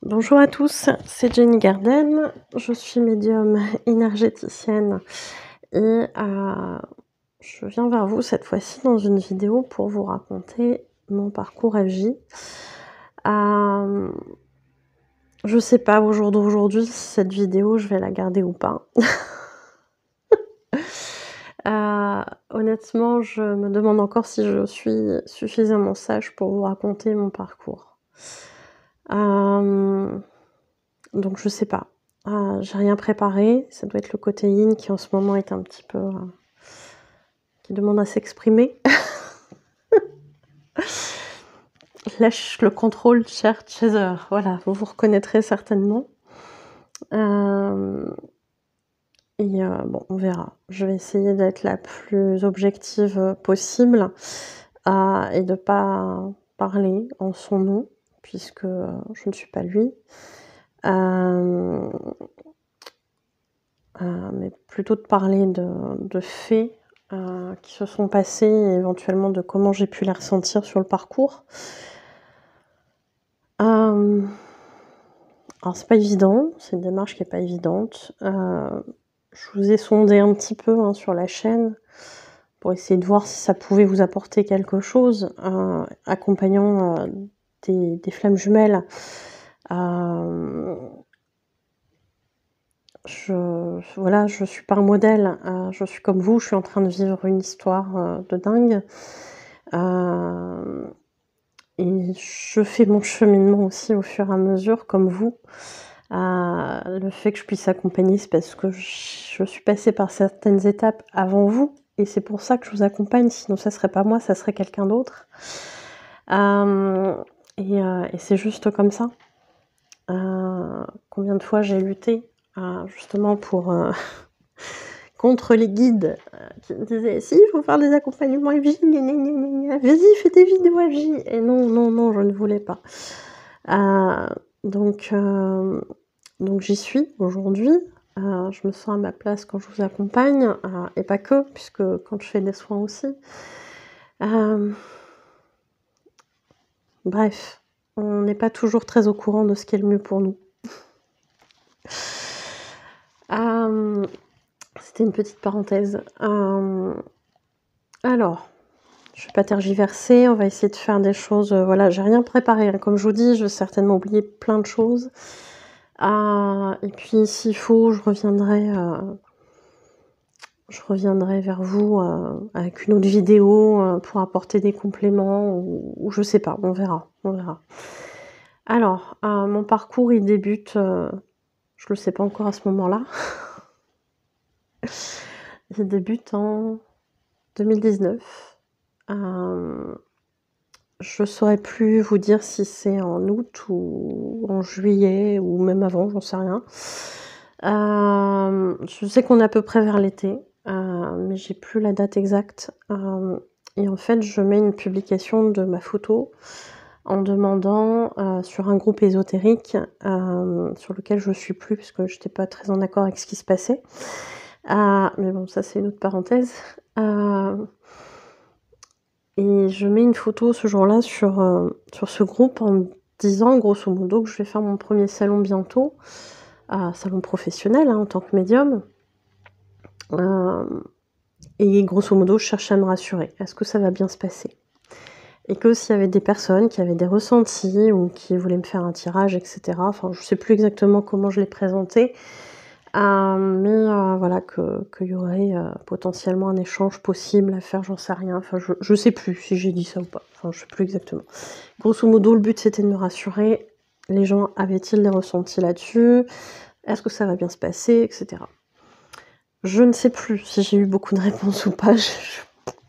Bonjour à tous, c'est Jenny Garden, je suis médium énergéticienne et je viens vers vous cette fois-ci dans une vidéo pour vous raconter mon parcours FJ. Je sais pas au jour d'aujourd'hui si cette vidéo je vais la garder ou pas. Honnêtement, je me demande encore si je suis suffisamment sage pour vous raconter mon parcours. Donc je sais pas. J'ai rien préparé, ça doit être le côté yin qui en ce moment est un petit peu qui demande à s'exprimer. Lâche le contrôle, cher chaser. Voilà, vous vous reconnaîtrez certainement. Bon, on verra. Je vais essayer d'être la plus objective possible et de pas parler en son nom, puisque je ne suis pas lui. Mais plutôt de parler de faits qui se sont passés et éventuellement de comment j'ai pu les ressentir sur le parcours. Alors c'est pas évident, c'est une démarche qui est pas évidente. Je vous ai sondé un petit peu sur la chaîne pour essayer de voir si ça pouvait vous apporter quelque chose, accompagnant des flammes jumelles. Voilà, je suis pas un modèle, je suis comme vous, je suis en train de vivre une histoire de dingue. Et je fais mon cheminement aussi au fur et à mesure, comme vous. Le fait que je puisse accompagner, c'est parce que je suis passée par certaines étapes avant vous, et c'est pour ça que je vous accompagne, sinon ça serait pas moi, ça serait quelqu'un d'autre. Et c'est juste comme ça. Combien de fois j'ai lutté justement pour contre les guides qui me disaient si, il faut faire des accompagnements FJ, vas-y, fais des vidéos FJ. Et non, je ne voulais pas. Donc j'y suis aujourd'hui. Je me sens à ma place quand je vous accompagne, et pas que, puisque quand je fais des soins aussi. Bref, on n'est pas toujours très au courant de ce qui est le mieux pour nous. C'était une petite parenthèse. Alors, je vais pas tergiverser, on va essayer de faire des choses. Voilà, j'ai rien préparé. Comme je vous dis, je vais certainement oublier plein de choses. Et puis, s'il faut, je reviendrai vers vous avec une autre vidéo pour apporter des compléments ou je sais pas, on verra. Alors, mon parcours, il débute, je le sais pas encore à ce moment-là. Il débute en 2019. Je saurais plus vous dire si c'est en août ou en juillet ou même avant, j'en sais rien. Je sais qu'on est à peu près vers l'été, mais j'ai plus la date exacte. Et en fait, je mets une publication de ma photo en demandant sur un groupe ésotérique sur lequel je suis plus puisque j'étais pas très en accord avec ce qui se passait. Mais bon, ça c'est une autre parenthèse. Et je mets une photo ce jour-là sur ce groupe en disant grosso modo que je vais faire mon premier salon bientôt, salon professionnel en tant que médium. Et grosso modo, je cherche à me rassurer. Est-ce que ça va bien se passer? Et que s'il y avait des personnes qui avaient des ressentis ou qui voulaient me faire un tirage, etc. Enfin, je sais plus exactement comment je l'ai présenté. Mais voilà, qu'il y aurait potentiellement un échange possible à faire, j'en sais rien. Enfin, je sais plus si j'ai dit ça ou pas. Enfin, je sais plus exactement. Grosso modo, le but c'était de me rassurer. Les gens avaient-ils des ressentis là-dessus? Est-ce que ça va bien se passer, etc. Je ne sais plus si j'ai eu beaucoup de réponses ou pas.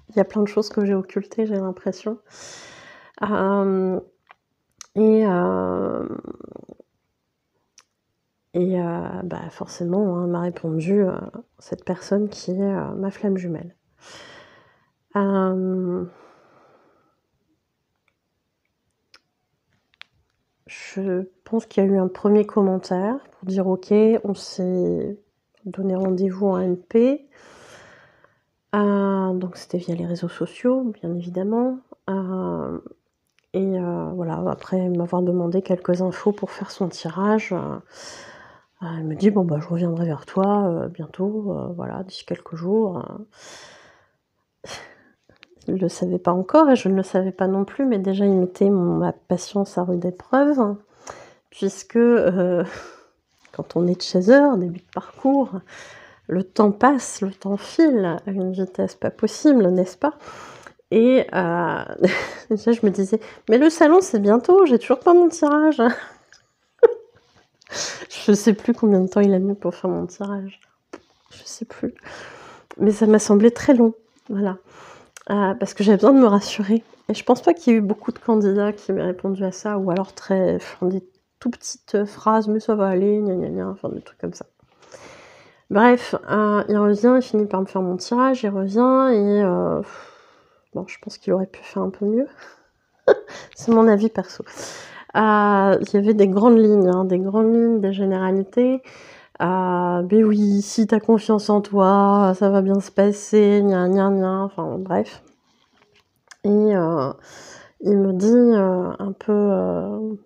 Il y a plein de choses que j'ai occultées, j'ai l'impression. Forcément, m'a répondu cette personne qui est ma flamme jumelle. Je pense qu'il y a eu un premier commentaire pour dire ok, on s'est donné rendez-vous en MP. Donc c'était via les réseaux sociaux, bien évidemment. Et voilà, après m'avoir demandé quelques infos pour faire son tirage, elle me dit: «Bon, bah, je reviendrai vers toi, bientôt, voilà, d'ici quelques jours». Il le savait pas encore et je ne le savais pas non plus, mais déjà il mettait ma patience à rude épreuve puisque, quand on est chasseur, début de parcours, le temps passe, le temps file à une vitesse pas possible, n'est-ce pas? Et déjà je me disais: «Mais le salon c'est bientôt, j'ai toujours pas mon tirage». Je sais plus combien de temps il a mis pour faire mon tirage. Je sais plus. Mais ça m'a semblé très long, voilà. Parce que j'avais besoin de me rassurer et je pense pas qu'il y ait eu beaucoup de candidats qui m'aient répondu à ça ou alors des tout petites phrases: «Mais ça va aller, gna gna gna», enfin des trucs comme ça. Bref, il revient, il finit par me faire mon tirage, il revient et bon, je pense qu'il aurait pu faire un peu mieux. C'est mon avis perso. Il y avait des grandes lignes, hein, des généralités. «Beh oui, si tu as confiance en toi, ça va bien se passer, gna gna gna», enfin bref. Et il me dit, un peu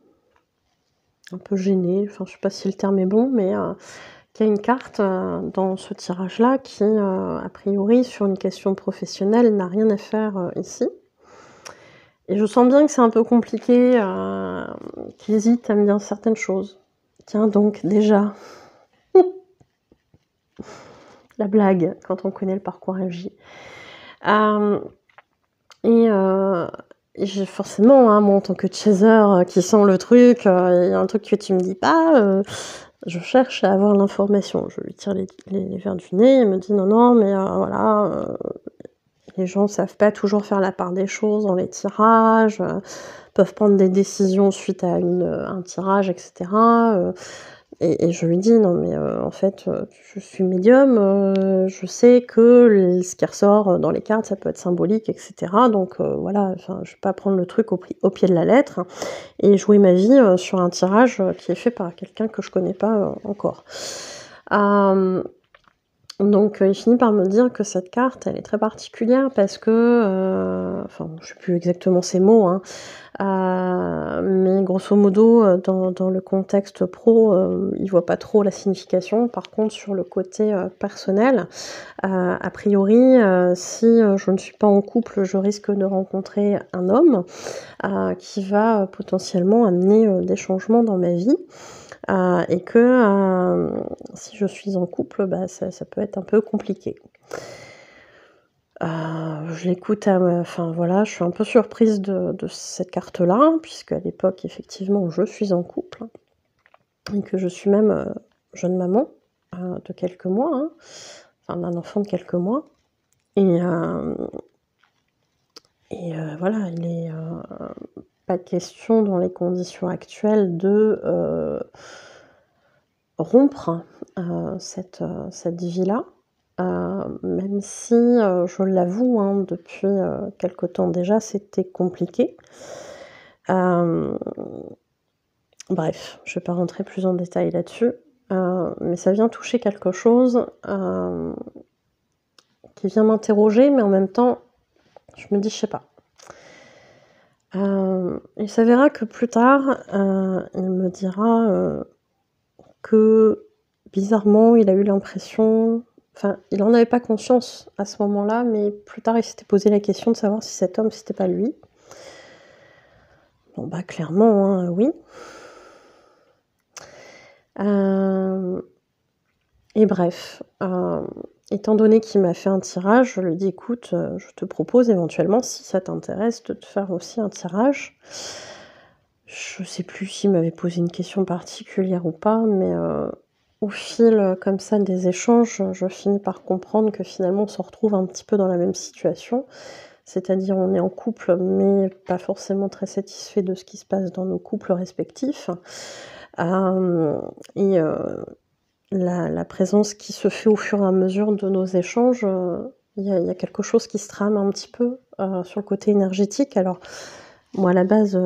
gêné, enfin je sais pas si le terme est bon, mais qu'il y a une carte, dans ce tirage-là qui, a priori sur une question professionnelle n'a rien à faire, ici. Et je sens bien que c'est un peu compliqué, qu'il hésite à me dire certaines choses. Tiens donc déjà, la blague quand on connaît le parcours AJ. Hem et j'ai forcément, hein, moi en tant que chaser, qui sent le truc, il y a un truc que tu me dis pas, je cherche à avoir l'information. Je lui tire les verres du nez, il me dit: «Non, non, mais voilà, les gens savent pas toujours faire la part des choses dans les tirages, peuvent prendre des décisions suite à un tirage et cetera», et je lui dis: «Non mais en fait, je suis médium, je sais que ce qui ressort dans les cartes, ça peut être symbolique et cetera, donc voilà, enfin, je vais pas prendre le truc au pied de la lettre et jouer ma vie, sur un tirage, qui est fait par quelqu'un que je connais pas, encore». Hem Donc il finit par me dire que cette carte, elle est très particulière parce que, enfin, je sais plus exactement ses mots, hein, mais grosso modo, dans le contexte pro, il voit pas trop la signification. Par contre, sur le côté, personnel, a priori, si, je ne suis pas en couple, je risque de rencontrer un homme, qui va, potentiellement amener, des changements dans ma vie. Et que, si je suis en couple, bah, ça peut être un peu compliqué. Je l'écoute enfin voilà, je suis un peu surprise de cette carte-là, puisqu'à l'époque, effectivement, je suis en couple et que je suis même, jeune maman, de quelques mois, hein, enfin d'un enfant de quelques mois et voilà, il est, pas question dans les conditions actuelles de, rompre, cette vie-là, même si, je l'avoue, hein, depuis, quelque temps déjà, c'était compliqué. Hem, Bref, je vais pas rentrer plus en détail là-dessus, mais ça vient toucher quelque chose, qui vient m'interroger, mais en même temps, je me dis: «Je sais pas». Il s'avérera que plus tard, il me dira, que bizarrement, il a eu l'impression, enfin, il en avait pas conscience à ce moment-là, mais plus tard, il s'était posé la question de savoir si cet homme, c'était pas lui. Bon, bah, clairement, hein, oui. Hem Et bref, étant donné qu'il m'a fait un tirage, je lui dis: «Écoute, je te propose éventuellement, si ça t'intéresse, de te faire aussi un tirage». Je sais plus s'il m'avait posé une question particulière ou pas, mais au fil, comme ça des échanges, je finis par comprendre que finalement on se retrouve un petit peu dans la même situation. C'est-à-dire on est en couple, mais pas forcément très satisfait de ce qui se passe dans nos couples respectifs. Hem et la présence qui se fait au fur et à mesure de nos échanges, il y a quelque chose qui se trame un petit peu, sur le côté énergétique. Alors moi à la base,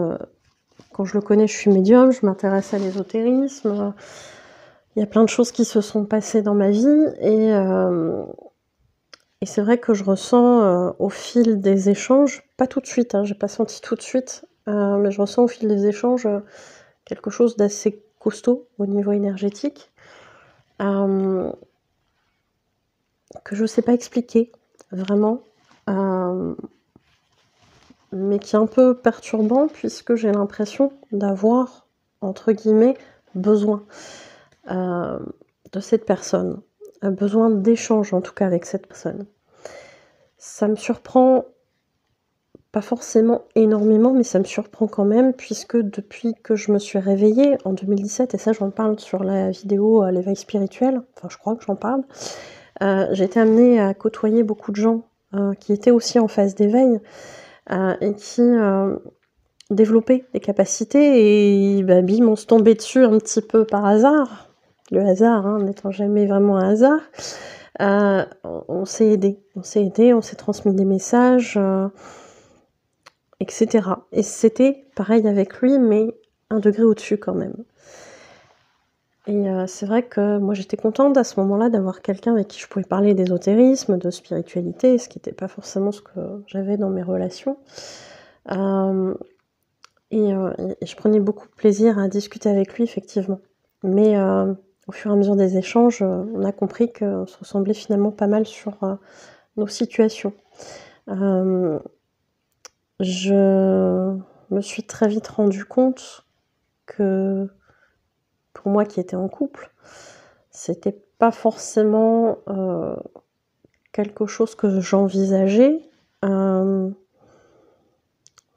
quand je le connais, je suis médium, je m'intéresse à l'ésotérisme, il y a plein de choses qui se sont passées dans ma vie et c'est vrai que je ressens, au fil des échanges, pas tout de suite, hein, j'ai pas senti tout de suite, mais je ressens au fil des échanges, quelque chose d'assez costaud au niveau énergétique, hem, que je sais pas expliquer vraiment, hem, mais qui est un peu perturbant puisque j'ai l'impression d'avoir, entre guillemets, «besoin», hem, de cette personne, besoin d'échange en tout cas avec cette personne. Ça me surprend pas forcément énormément, mais ça me surprend quand même puisque depuis que je me suis réveillée en 2017 et ça j'en parle sur la vidéo, l'éveil spirituel, enfin je crois que j'en parle, j'ai été amenée à côtoyer beaucoup de gens, qui étaient aussi en phase d'éveil, et qui, développaient des capacités et bah, bim, on se tombait dessus un petit peu par hasard. Le hasard, hein, n'étant jamais vraiment un hasard. On s'est aidés, on s'est transmis des messages, et cetera. Et c'était pareil avec lui, mais un degré au-dessus quand même. Et c'est vrai que moi j'étais contente à ce moment-là d'avoir quelqu'un avec qui je pouvais parler d'ésotérisme, de spiritualité, ce qui était pas forcément ce que j'avais dans mes relations. Hem et je prenais beaucoup de plaisir à discuter avec lui effectivement. Mais au fur et à mesure des échanges, on a compris qu'on se ressemblait finalement pas mal sur, nos situations. Hem, je me suis très vite rendu compte que, pour moi qui étais en couple, c'était pas forcément, quelque chose que j'envisageais, hem,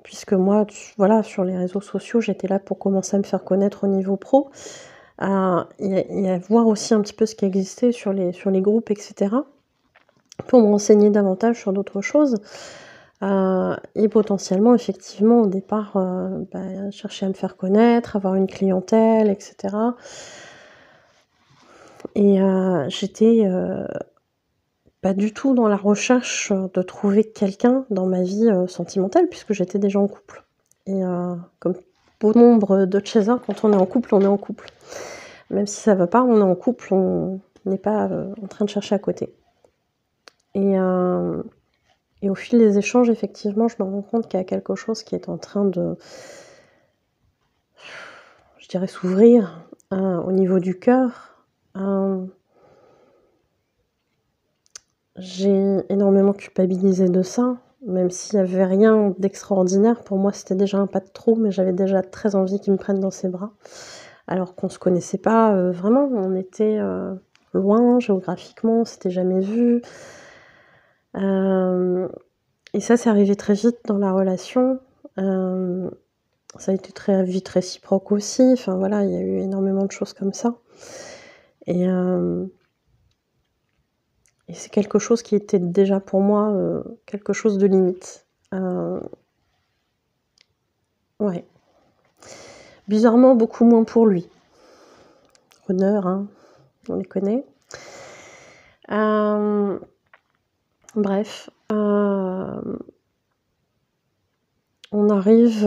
puisque moi, voilà, sur les réseaux sociaux, j'étais là pour commencer à me faire connaître au niveau pro, et à voir aussi un petit peu ce qui existait sur les groupes et cetera, pour me renseigner davantage sur d'autres choses, et potentiellement, effectivement, au départ, bah, chercher à me faire connaître, avoir une clientèle et cetera. Et j'étais, pas du tout dans la recherche, de trouver quelqu'un dans ma vie, sentimentale puisque j'étais déjà en couple. Et comme bon nombre de chasers, quand on est en couple, on est en couple. Même si ça va pas, on est en couple, on n'est pas, en train de chercher à côté. Et au fil des échanges, effectivement, je me rends compte qu'il y a quelque chose qui est en train de, je dirais, s'ouvrir, au niveau du cœur. J'ai énormément culpabilisé de ça, même s'il y avait rien d'extraordinaire. Pour moi, c'était déjà un pas de trop, mais j'avais déjà très envie qu'il me prenne dans ses bras. Alors qu'on se connaissait pas, vraiment, on était, loin géographiquement, on s'était jamais vus. Et ça, c'est arrivé très vite dans la relation. Ça a été très vite réciproque aussi. Enfin voilà, il y a eu énormément de choses comme ça. Et c'est quelque chose qui était déjà pour moi, quelque chose de limite. Ouais. Bizarrement, beaucoup moins pour lui. Honneur, hein, on les connaît. Bref, on arrive,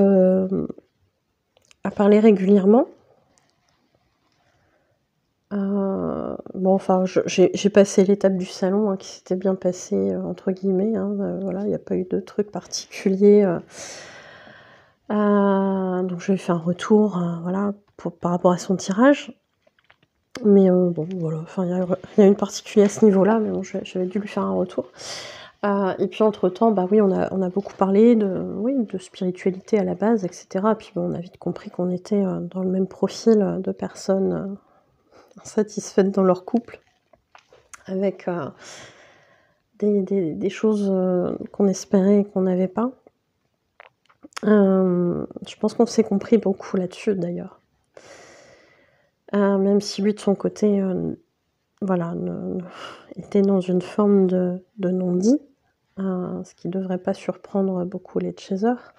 à parler régulièrement. Bon, enfin, j'ai passé l'étape du salon, hein, qui s'était bien passée, entre guillemets, hein, voilà, il y a pas eu de truc particulier, donc je lui ai fait un retour, voilà, par rapport à son tirage. Mais bon, voilà, enfin, il y a rien eu de particulier à ce niveau-là, mais bon, j'avais dû lui faire un retour. Et puis entre-temps, bah oui, on a beaucoup parlé de spiritualité à la base et cetera. Puis bon, on a vite compris qu'on était, dans le même profil, de personnes, insatisfaites dans leur couple, avec, des choses, qu'on espérait et qu'on n'avait pas. Je pense qu'on s'est compris beaucoup là-dessus d'ailleurs. Même si lui de son côté, voilà, était dans une forme de non-dit, ce qui devrait pas surprendre beaucoup les chasers.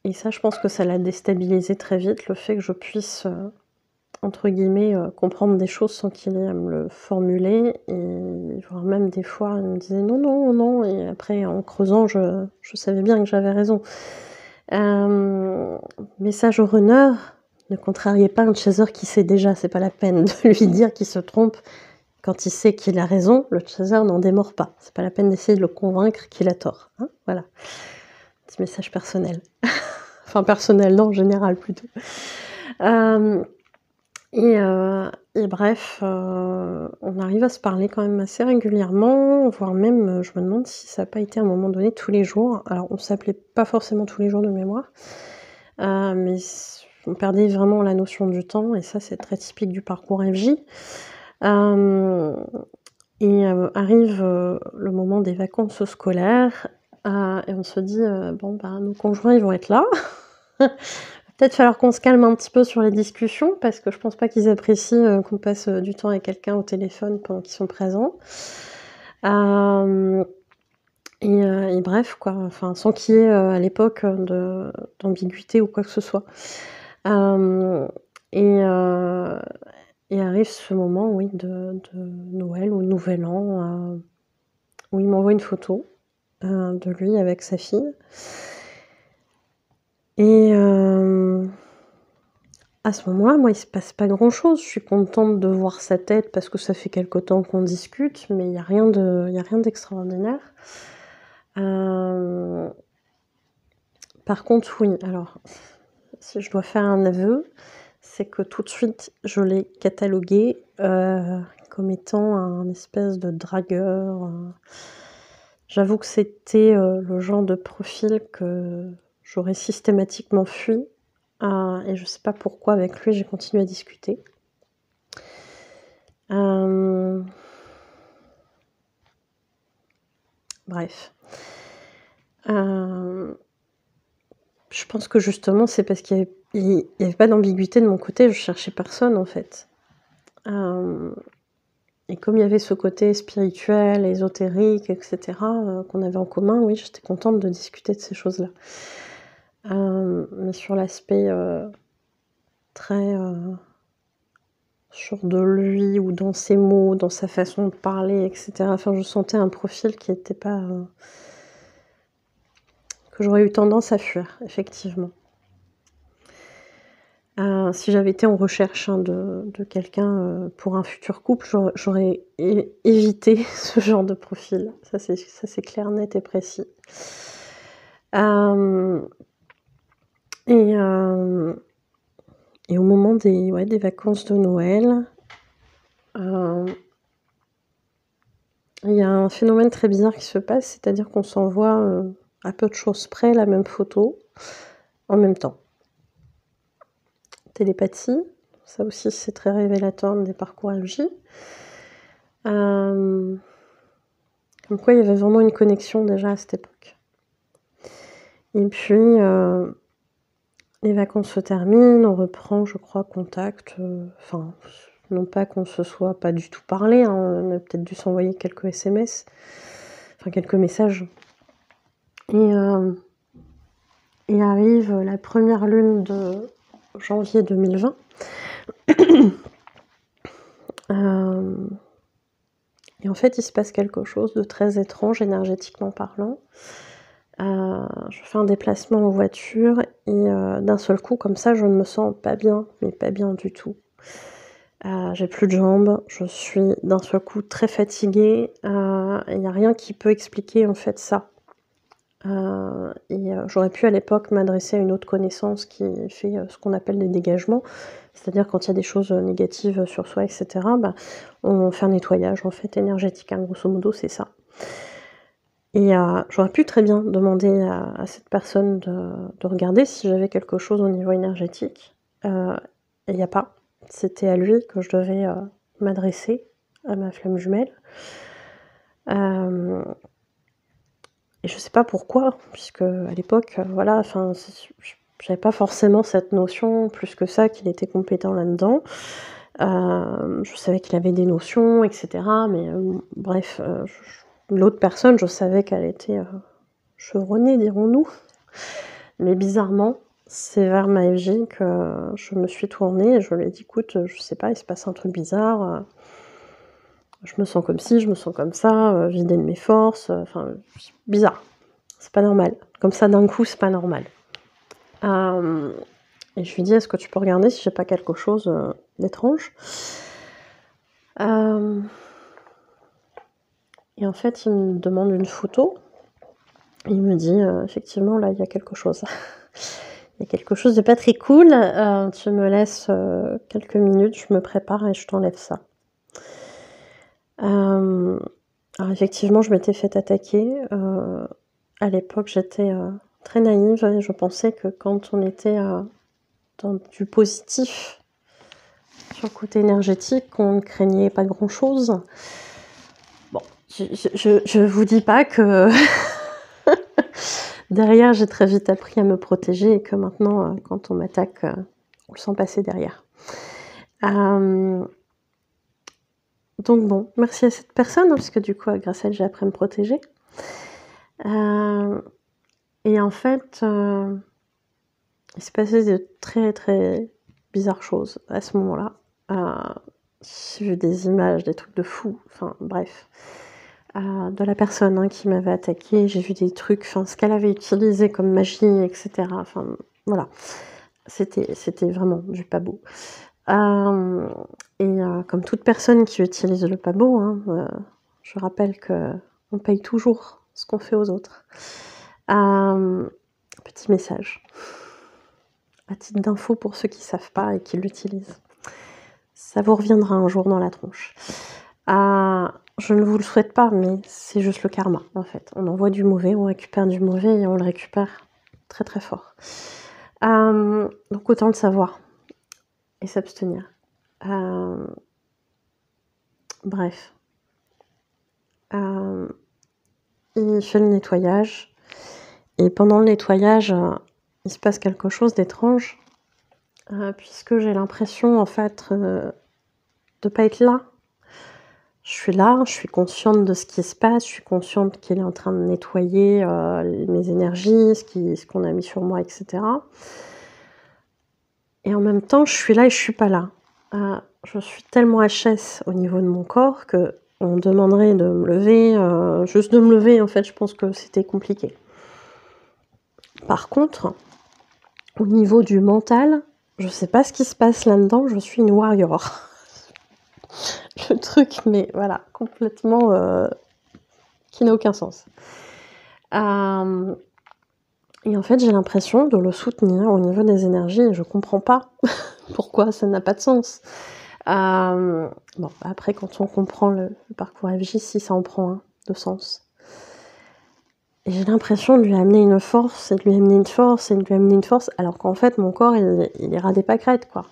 Et ça, je pense que ça l'a déstabilisé très vite, le fait que je puisse, entre guillemets, comprendre des choses sans qu'il ait à me le formuler, et voire même des fois, il me disait: «Non, non, non», et après en creusant, je savais bien que j'avais raison. Message au runner: ne contrariez pas un chaser qui sait déjà, c'est pas la peine de lui dire qu'il se trompe, Quand il sait qu'il a raison, le chaser n'en démord pas. C'est pas la peine d'essayer de le convaincre qu'il a tort, hein, voilà. Petit message personnel. Enfin personnel, non, général plutôt. Et bref, on arrive à se parler quand même assez régulièrement, voire même, je me demande si ça a pas été à un moment donné tous les jours. Alors on s'appelait pas forcément tous les jours de mémoire, mais on perdait vraiment la notion du temps et ça c'est très typique du parcours FJ. Arrive, le moment des vacances scolaires, et on se dit, «Bon, bah, nos conjoints, ils vont être là. Peut-être falloir qu'on se calme un petit peu sur les discussions parce que je pense pas qu'ils apprécient, qu'on passe, du temps avec quelqu'un au téléphone pendant qu'ils sont présents». Et bref quoi, enfin sans qu'il y ait, à l'époque, d'ambiguïté ou quoi que ce soit. Et arrive ce moment, oui, de Noël ou Nouvel An, où il m'envoie une photo, de lui avec sa fille. Et à ce moment-là, moi, il se passe pas grand-chose. Je suis contente de voir sa tête parce que ça fait quelque temps qu'on discute, mais il y a rien d'extraordinaire. Par contre, oui, alors, si je dois faire un aveu, c'est que tout de suite, je l'ai catalogué, comme étant un espèce de dragueur. J'avoue que c'était, le genre de profil que j'aurais systématiquement fui, et je sais pas pourquoi avec lui j'ai continué à discuter. Bref. Je pense que justement c'est parce qu'il y avait pas d'ambiguïté de mon côté, je cherchais personne en fait. Et comme il y avait ce côté spirituel, ésotérique, et cetera, qu'on avait en commun, oui, j'étais contente de discuter de ces choses-là. Mais sur l'aspect, très, sûr de lui ou dans ses mots, dans sa façon de parler, et cetera, enfin, je sentais un profil qui était pas, que j'aurais eu tendance à fuir, effectivement. Si j'avais été en recherche, hein, de quelqu'un, pour un futur couple, j'aurais évité ce genre de profil. Ça c'est clair, net et précis. Et au moment des vacances de Noël, il y a un phénomène très bizarre qui se passe, c'est-à-dire qu'on s'envoie, à peu de choses près la même photo, en même temps. Télépathie, ça aussi c'est très révélateur des parcours FJ. Comme quoi il y avait vraiment une connexion déjà à cette époque. Et puis, les vacances se terminent, on reprend, je crois, contact, enfin, non pas qu'on se soit pas du tout parlé, hein, on a peut-être dû s'envoyer quelques SMS, enfin quelques messages. Et arrive la première lune de janvier 2020. Et en fait, il se passe quelque chose de très étrange énergétiquement parlant. Je fais un déplacement en voiture et d'un seul coup, comme ça, je ne me sens pas bien, mais pas bien du tout. J'ai plus de jambes, je suis d'un seul coup très fatiguée, il y a rien qui peut expliquer en fait ça. J'aurais pu à l'époque m'adresser à une autre connaissance qui fait, ce qu'on appelle des dégagements. C'est-à-dire quand il y a des choses, négatives sur soi et cetera, bah, on fait un nettoyage en fait énergétique, hein, grosso modo c'est ça. Et j'aurais pu très bien demander à cette personne de regarder si j'avais quelque chose au niveau énergétique, et il y a pas. C'était à lui que je devais, m'adresser, à ma flamme jumelle. Et je sais pas pourquoi, puisque à l'époque, voilà, enfin, j'avais pas forcément cette notion plus que ça qu'il était compétent là-dedans. Je savais qu'il avait des notions et cetera, mais bref, l'autre personne, je savais qu'elle était, chevronnée, dirons-nous. Mais bizarrement, c'est vers ma FJ que je me suis tournée et je lui ai dit: «Écoute, je sais pas, il se passe un truc bizarre, je me sens comme ci, je me sens comme ça, vidée de mes forces, enfin, bizarre. C'est pas normal. Comme ça d'un coup, c'est pas normal». Et je lui dis: «Est-ce que tu peux regarder si j'ai pas quelque chose, d'étrange?» Et en fait, il me demande une photo. Il me dit, effectivement, là, il y a quelque chose. Il y a quelque chose de pas très cool. Tu me laisses quelques minutes, je me prépare et je t'enlève ça. Alors effectivement, je m'étais fait attaquer. À l'époque, j'étais très naïve et je pensais que quand on était dans du positif sur le côté énergétique, on ne craignait pas grand-chose. Bon, je vous dis pas que derrière, j'ai très vite appris à me protéger et que maintenant, quand on m'attaque, on le sent passer derrière. Donc bon, merci à cette personne, parce que du coup, grâce à elle, j'ai appris à me protéger. Et en fait, il s'est passé de très, très bizarres choses à ce moment-là. J'ai vu des images, des trucs de fou, enfin bref. De la personne qui m'avait attaquée, j'ai vu des trucs, enfin ce qu'elle avait utilisé comme magie, etc. Enfin voilà, c'était vraiment du pas beau. Comme toute personne qui utilise le pas beau, je rappelle qu'on paye toujours ce qu'on fait aux autres. Petit message, à titre d'info pour ceux qui ne savent pas et qui l'utilisent. Ça vous reviendra un jour dans la tronche. Je ne vous le souhaite pas, mais c'est juste le karma, en fait. On envoie du mauvais, on récupère du mauvais et on le récupère très très fort. Donc autant le savoir et s'abstenir. Bref. Il fait le nettoyage. Et pendant le nettoyage, il se passe quelque chose d'étrange. Puisque j'ai l'impression, en fait, de pas être là. Je suis là, je suis consciente de ce qui se passe, je suis consciente qu'il est en train de nettoyer mes énergies, ce qu'on a mis sur moi, etc. Et en même temps, je suis là et je suis pas là. Je suis tellement HS au niveau de mon corps que on me demanderait de me lever, juste de me lever, en fait, je pense que c'était compliqué. Par contre, au niveau du mental, je sais pas ce qui se passe là-dedans, je suis une warrior. Le truc, mais voilà, complètement qui n'a aucun sens. Et en fait, j'ai l'impression de le soutenir au niveau des énergies et je comprends pas pourquoi ça n'a pas de sens. Bon, après, quand on comprend le parcours FJ, si ça en prend un de sens. Et j'ai l'impression de lui amener une force, et de lui amener une force, et de lui amener une force, alors qu'en fait, mon corps, il ira des pâquerettes, quoi.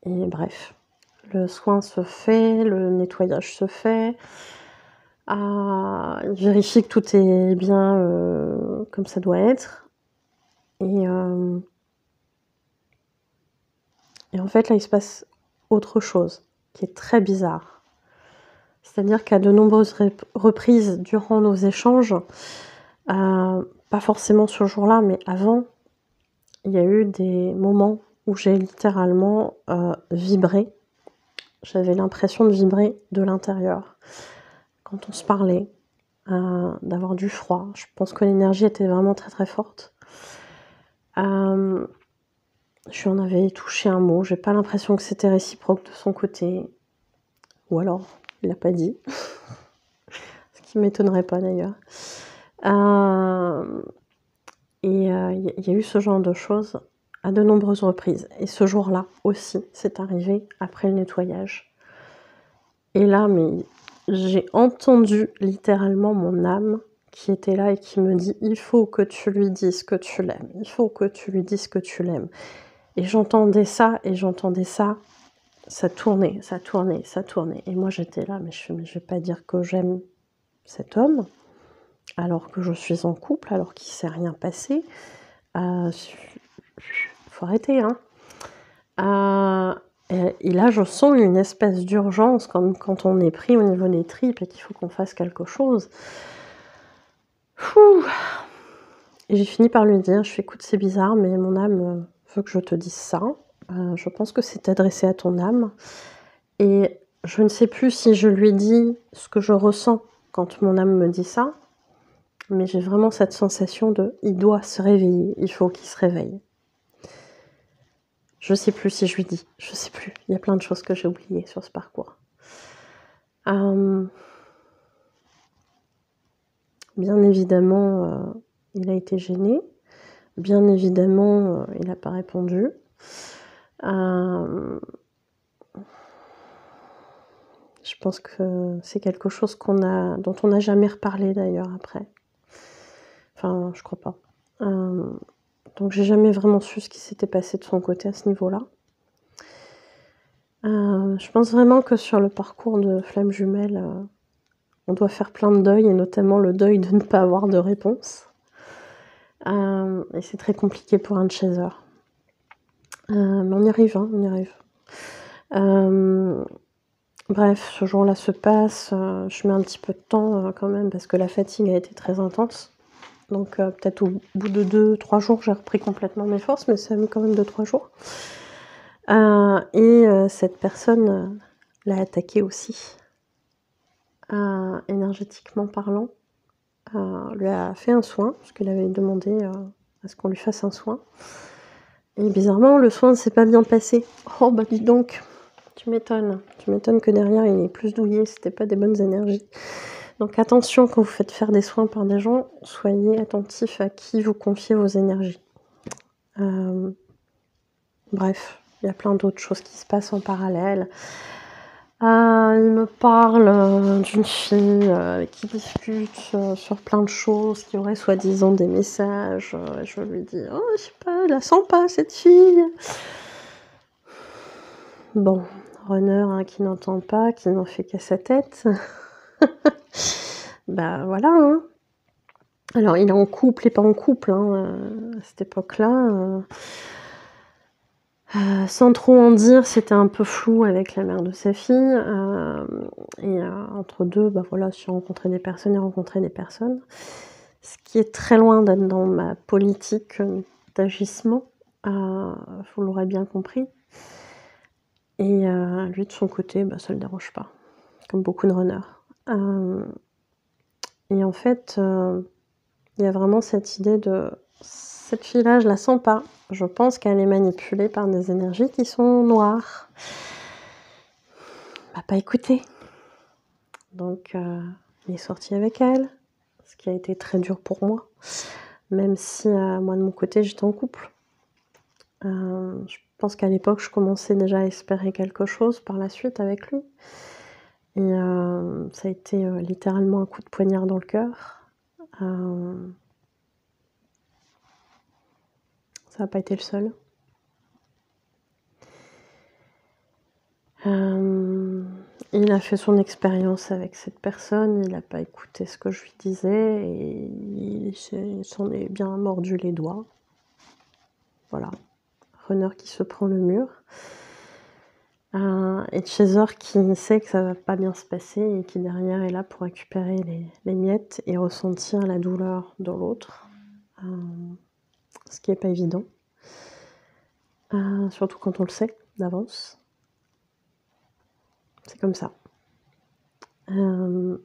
Et bref, le soin se fait, le nettoyage se fait. Il vérifie que tout est bien comme ça doit être. Et en fait, là, il se passe autre chose qui est très bizarre. C'est-à-dire qu'à de nombreuses reprises durant nos échanges, pas forcément ce jour-là, mais avant, il y a eu des moments où j'ai littéralement vibré. J'avais l'impression de vibrer de l'intérieur. Quand on se parlait, d'avoir du froid. Je pense que l'énergie était vraiment très très forte. Je lui en avais touché un mot. J'ai pas l'impression que c'était réciproque de son côté. Ou alors, il l'a pas dit. Ce qui m'étonnerait pas d'ailleurs. Il y a eu ce genre de choses à de nombreuses reprises. Et ce jour-là aussi, c'est arrivé après le nettoyage. Et là, mais j'ai entendu littéralement mon âme qui était là et qui me dit « Il faut que tu lui dises que tu l'aimes. Il faut que tu lui dises que tu l'aimes. » Et j'entendais ça et j'entendais ça. Ça tournait, ça tournait, ça tournait. Et moi, j'étais là, mais je vais pas dire que j'aime cet homme, alors que je suis en couple, alors qu'il s'est rien passé. Faut arrêter, hein. Et là, je sens une espèce d'urgence, comme quand on est pris au niveau des tripes et qu'il faut qu'on fasse quelque chose. Et j'ai fini par lui dire, je fais écoute, c'est bizarre, mais mon âme veut que je te dise ça. Je pense que c'est adressé à ton âme. Et je ne sais plus si je lui dis ce que je ressens quand mon âme me dit ça, mais j'ai vraiment cette sensation de il doit se réveiller, il faut qu'il se réveille. Je sais plus si je lui dis, je sais plus. Il y a plein de choses que j'ai oubliées sur ce parcours. Bien évidemment, il a été gêné. Bien évidemment, il n'a pas répondu. Je pense que c'est quelque chose dont on n'a jamais reparlé d'ailleurs après. Enfin, je crois pas. Donc j'ai jamais vraiment su ce qui s'était passé de son côté à ce niveau-là. Je pense vraiment que sur le parcours de flamme jumelle, on doit faire plein de deuils, et notamment le deuil de ne pas avoir de réponse. Et c'est très compliqué pour un chaser. Mais on y arrive, hein, on y arrive. Bref, ce jour-là se passe, je mets un petit peu de temps quand même parce que la fatigue a été très intense. Donc peut-être au bout de 2-3 jours, j'ai repris complètement mes forces, mais ça a mis quand même 2-3 jours. Cette personne l'a attaqué aussi, énergétiquement parlant. Lui a fait un soin, parce qu'il avait demandé à ce qu'on lui fasse un soin. Et bizarrement, le soin ne s'est pas bien passé. Oh bah dis donc, tu m'étonnes que derrière il est plus douillé, c'était pas des bonnes énergies. Donc attention, quand vous faites faire des soins par des gens, soyez attentifs à qui vous confiez vos énergies. Bref, il y a plein d'autres choses qui se passent en parallèle. Il me parle d'une fille qui discute sur plein de choses, qui aurait soi-disant des messages. Je lui dis « Oh, je sais pas, elle la sent pas, cette fille !» Bon, runner hein, qui n'entend pas, qui n'en fait qu'à sa tête. Bah voilà. Hein. Alors, il est en couple et pas en couple à cette époque-là. Sans trop en dire, c'était un peu flou avec la mère de sa fille. Entre deux, bah voilà, j'ai rencontré des personnes et rencontré des personnes. Ce qui est très loin d'être dans ma politique d'agissement, vous l'aurez bien compris. Et lui, de son côté, bah, ça le dérange pas, comme beaucoup de runners. Et en fait, il y a vraiment cette idée de... Cette fille-là, je la sens pas. Je pense qu'elle est manipulée par des énergies qui sont noires. Elle m'a pas écouté. Donc, il est sorti avec elle, ce qui a été très dur pour moi. Même si, moi, de mon côté, j'étais en couple. Je pense qu'à l'époque, je commençais déjà à espérer quelque chose par la suite avec lui. Et ça a été littéralement un coup de poignard dans le cœur. Ça n'a pas été le seul. Il a fait son expérience avec cette personne, il n'a pas écouté ce que je lui disais et il s'en est bien mordu les doigts. Voilà. Runner qui se prend le mur. Et chaser qui sait que ça va pas bien se passer et qui derrière est là pour récupérer les miettes et ressentir la douleur de l'autre. Ce qui n'est pas évident. Surtout quand on le sait d'avance. C'est comme ça. Il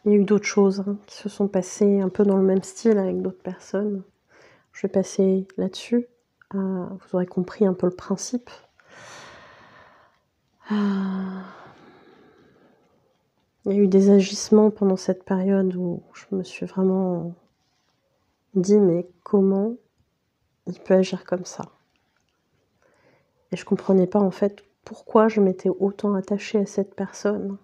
y a eu d'autres choses qui se sont passées un peu dans le même style avec d'autres personnes. Je vais passer là-dessus. Vous aurez compris un peu le principe. Il y a eu des agissements pendant cette période où je me suis vraiment dit mais comment il peut agir comme ça? Et je comprenais pas en fait pourquoi je m'étais autant attachée à cette personne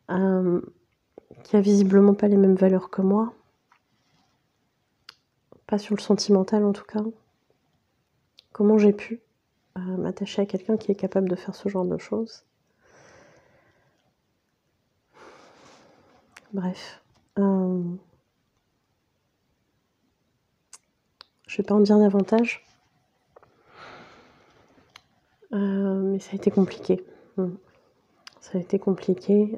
qui a visiblement pas les mêmes valeurs que moi. Pas sur le sentimental en tout cas. Comment j'ai pu m'attacher à quelqu'un qui est capable de faire ce genre de choses? Bref. Je vais pas en dire davantage. Mais ça a été compliqué. Ça a été compliqué.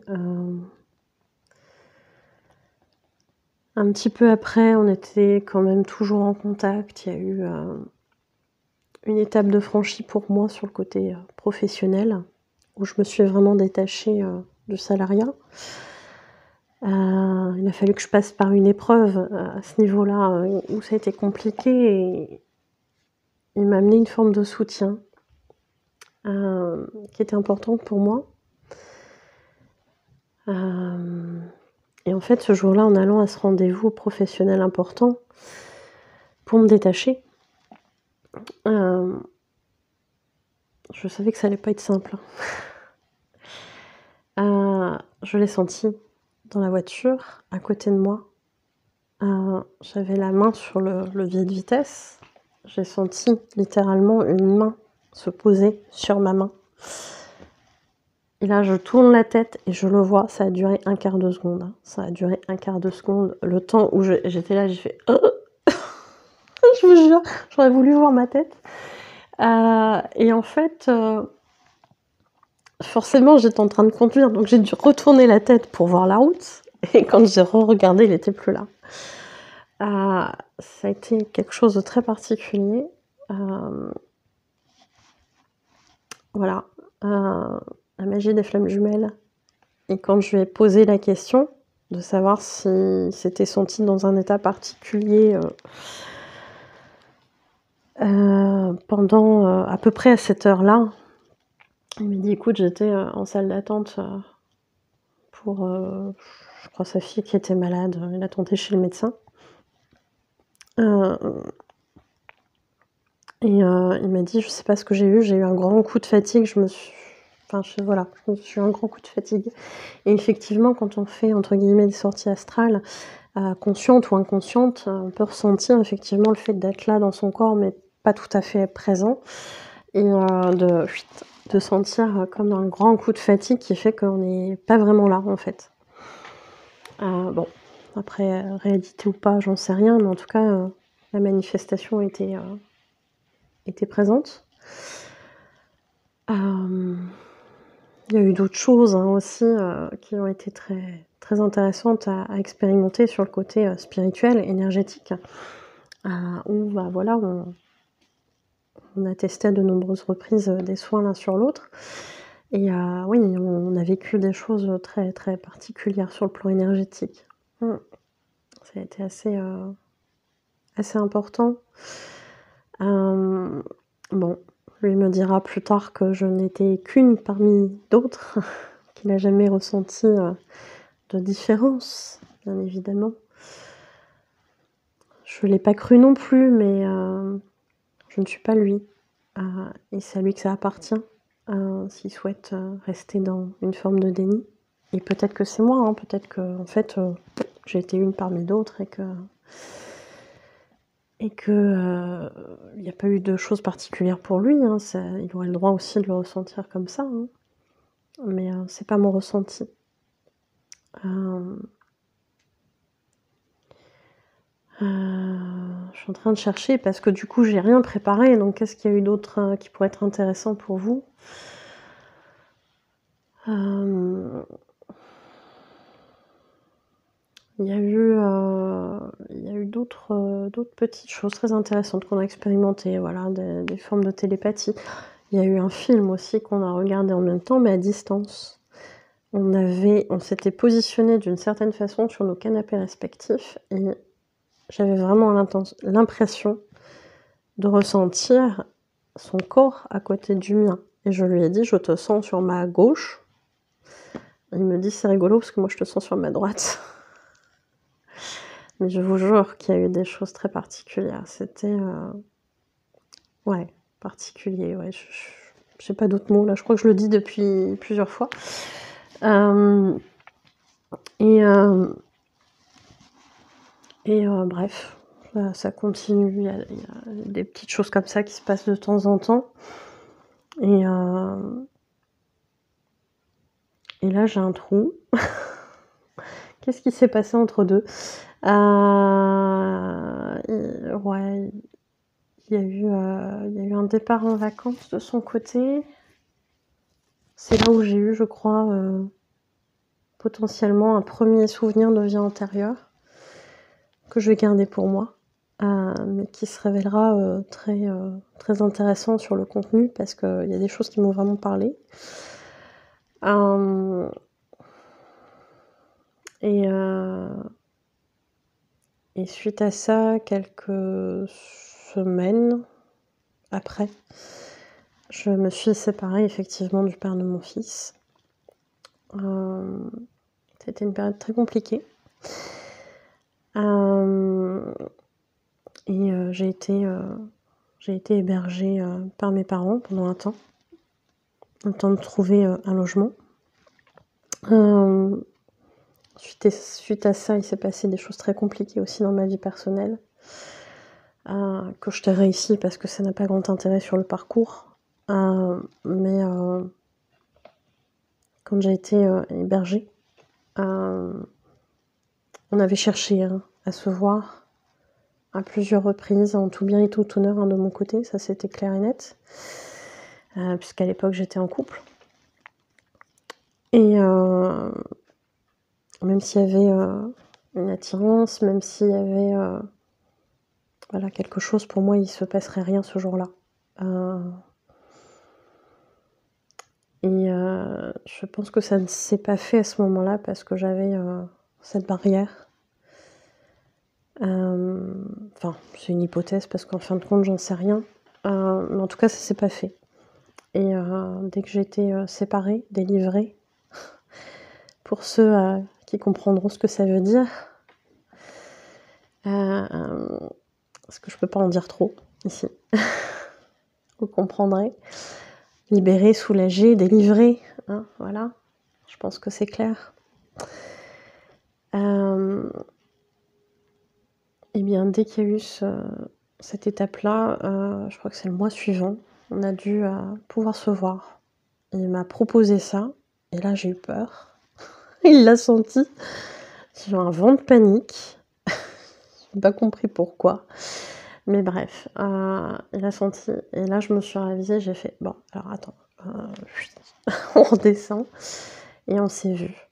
Un petit peu après, on était quand même toujours en contact. Il y a eu une étape de franchie pour moi sur le côté professionnel, où je me suis vraiment détachée du salariat. Il a fallu que je passe par une épreuve à ce niveau-là, où ça a été compliqué et il m'a amené une forme de soutien. qui était importante pour moi. Et en fait, ce jour-là, en allant à ce rendez-vous professionnel important pour me détacher, je savais que ça allait pas être simple. Je l'ai senti dans la voiture, à côté de moi. J'avais la main sur le levier de vitesse. J'ai senti littéralement une main se poser sur ma main. Et là, je tourne la tête et je le vois. Ça a duré un quart de seconde, hein. Ça a duré un quart de seconde. Le temps où j'étais là, j'ai fait je vous jure, j'aurais voulu voir ma tête. Et en fait, forcément, j'étais en train de conduire, donc j'ai dû retourner la tête pour voir la route. Et quand j'ai re-regardé, il était plus là. Ça a été quelque chose de très particulier. Voilà, la magie des flammes jumelles. Et quand je lui ai posé la question de savoir si s'était senti dans un état particulier pendant à peu près à cette heure-là, il m'a dit: «Écoute, j'étais en salle d'attente pour je crois sa fille qui était malade, il attendait chez le médecin». Et il m'a dit: «Je sais pas ce que j'ai eu un grand coup de fatigue, je me suis eu un grand coup de fatigue». Et effectivement, quand on fait entre guillemets «des sorties astrales», conscientes ou inconscientes, on peut ressentir effectivement le fait d'être là dans son corps, mais pas tout à fait présent et de sentir comme un grand coup de fatigue qui fait qu'on n'est pas vraiment là, en fait. Bon, après, réalité ou pas, j'en sais rien, mais en tout cas, la manifestation était présente. Il y a eu d'autres choses, hein, aussi, qui ont été très, très intéressantes à expérimenter sur le côté, spirituel, énergétique, où, bah, voilà, on a testé à de nombreuses reprises, des soins l'un sur l'autre et oui, on a vécu des choses, très, très particulières sur le plan énergétique. Ça a été assez important. Bon, lui me dira plus tard que je n'étais qu'une parmi d'autres, qu'il n'a jamais ressenti, de différence, bien évidemment. Je l'ai pas cru non plus, mais je ne suis pas lui, et c'est à lui que ça appartient, s'il souhaite, rester dans une forme de déni. Et peut-être que c'est moi, hein, peut-être qu'en fait, j'ai été une parmi d'autres et que il n'y a pas eu de choses particulières pour lui, hein, il aurait le droit aussi de le ressentir comme ça, hein, mais c'est pas mon ressenti. Je suis en train de chercher parce que du coup, j'ai rien préparé, donc qu'est-ce qu'il y a eu d'autre, qui pourrait être intéressant pour vous? Il y a eu d'autres petites choses très intéressantes qu'on a expérimentées, voilà, des formes de télépathie. Il y a eu un film aussi qu'on a regardé en même temps, mais à distance. On s'était positionnés d'une certaine façon sur nos canapés respectifs et j'avais vraiment l'impression de ressentir son corps à côté du mien. Et je lui ai dit: «Je te sens sur ma gauche». Il me dit: «C'est rigolo parce que moi je te sens sur ma droite». Mais je vous jure qu'il y a eu des choses très particulières. C'était, ouais, particulier, ouais, j'ai pas d'autres mots là, je crois que je le dis depuis plusieurs fois. Et bref, ça continue, il y a des petites choses comme ça qui se passent de temps en temps. Et là, j'ai un trou. Qu'est-ce qui s'est passé entre deux? Ouais, il y a eu un départ en vacances de son côté. C'est là où j'ai eu, je crois, potentiellement un premier souvenir de vie antérieure que je vais garder pour moi, mais qui se révélera très, très intéressant sur le contenu parce qu'il y a des choses qui m'ont vraiment parlé. Et suite à ça, quelques semaines après, je me suis séparée effectivement du père de mon fils. C'était une période très compliquée. Et j'ai été hébergée par mes parents pendant un temps, le temps de trouver un logement. Suite à ça, il s'est passé des choses très compliquées aussi dans ma vie personnelle, que je tairai ici parce que ça n'a pas grand intérêt sur le parcours. Mais quand j'ai été hébergée, on avait cherché à se voir à plusieurs reprises, en tout bien et tout honneur de mon côté, ça c'était clair et net, puisqu'à l'époque j'étais en couple. Et même s'il y avait une attirance, même s'il y avait voilà, quelque chose, pour moi il se passerait rien ce jour-là. Et je pense que ça ne s'est pas fait à ce moment-là parce que j'avais cette barrière. Enfin, c'est une hypothèse parce qu'en fin de compte, j'en sais rien. Mais en tout cas, ça s'est pas fait. Et dès que j'ai été séparée, délivrée, pour ceux qui comprendront ce que ça veut dire, parce que je peux pas en dire trop ici, vous comprendrez. Libérée, soulagée, délivrée, hein, voilà. Je pense que c'est clair. Et bien, dès qu'il y a eu cette étape-là, je crois que c'est le mois suivant, on a dû pouvoir se voir. Il m'a proposé ça, et là j'ai eu peur. Il l'a senti. J'ai eu un vent de panique. J'ai pas compris pourquoi. Mais bref, il a senti. Et là je me suis réveillée, j'ai fait, bon, alors attends, on redescend. Et on s'est vus.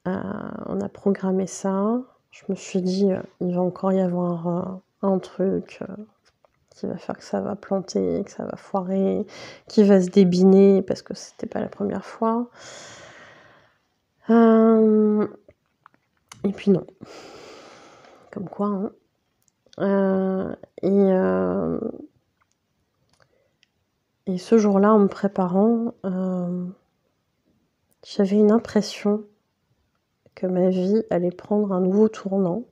On a programmé ça. Je me suis dit, il va encore y avoir un truc qui va faire que ça va planter, que ça va foirer, qui va se débiner, parce que c'était pas la première fois. Et puis non. Comme quoi, hein. Et ce jour-là, en me préparant, j'avais une impression que ma vie allait prendre un nouveau tournant.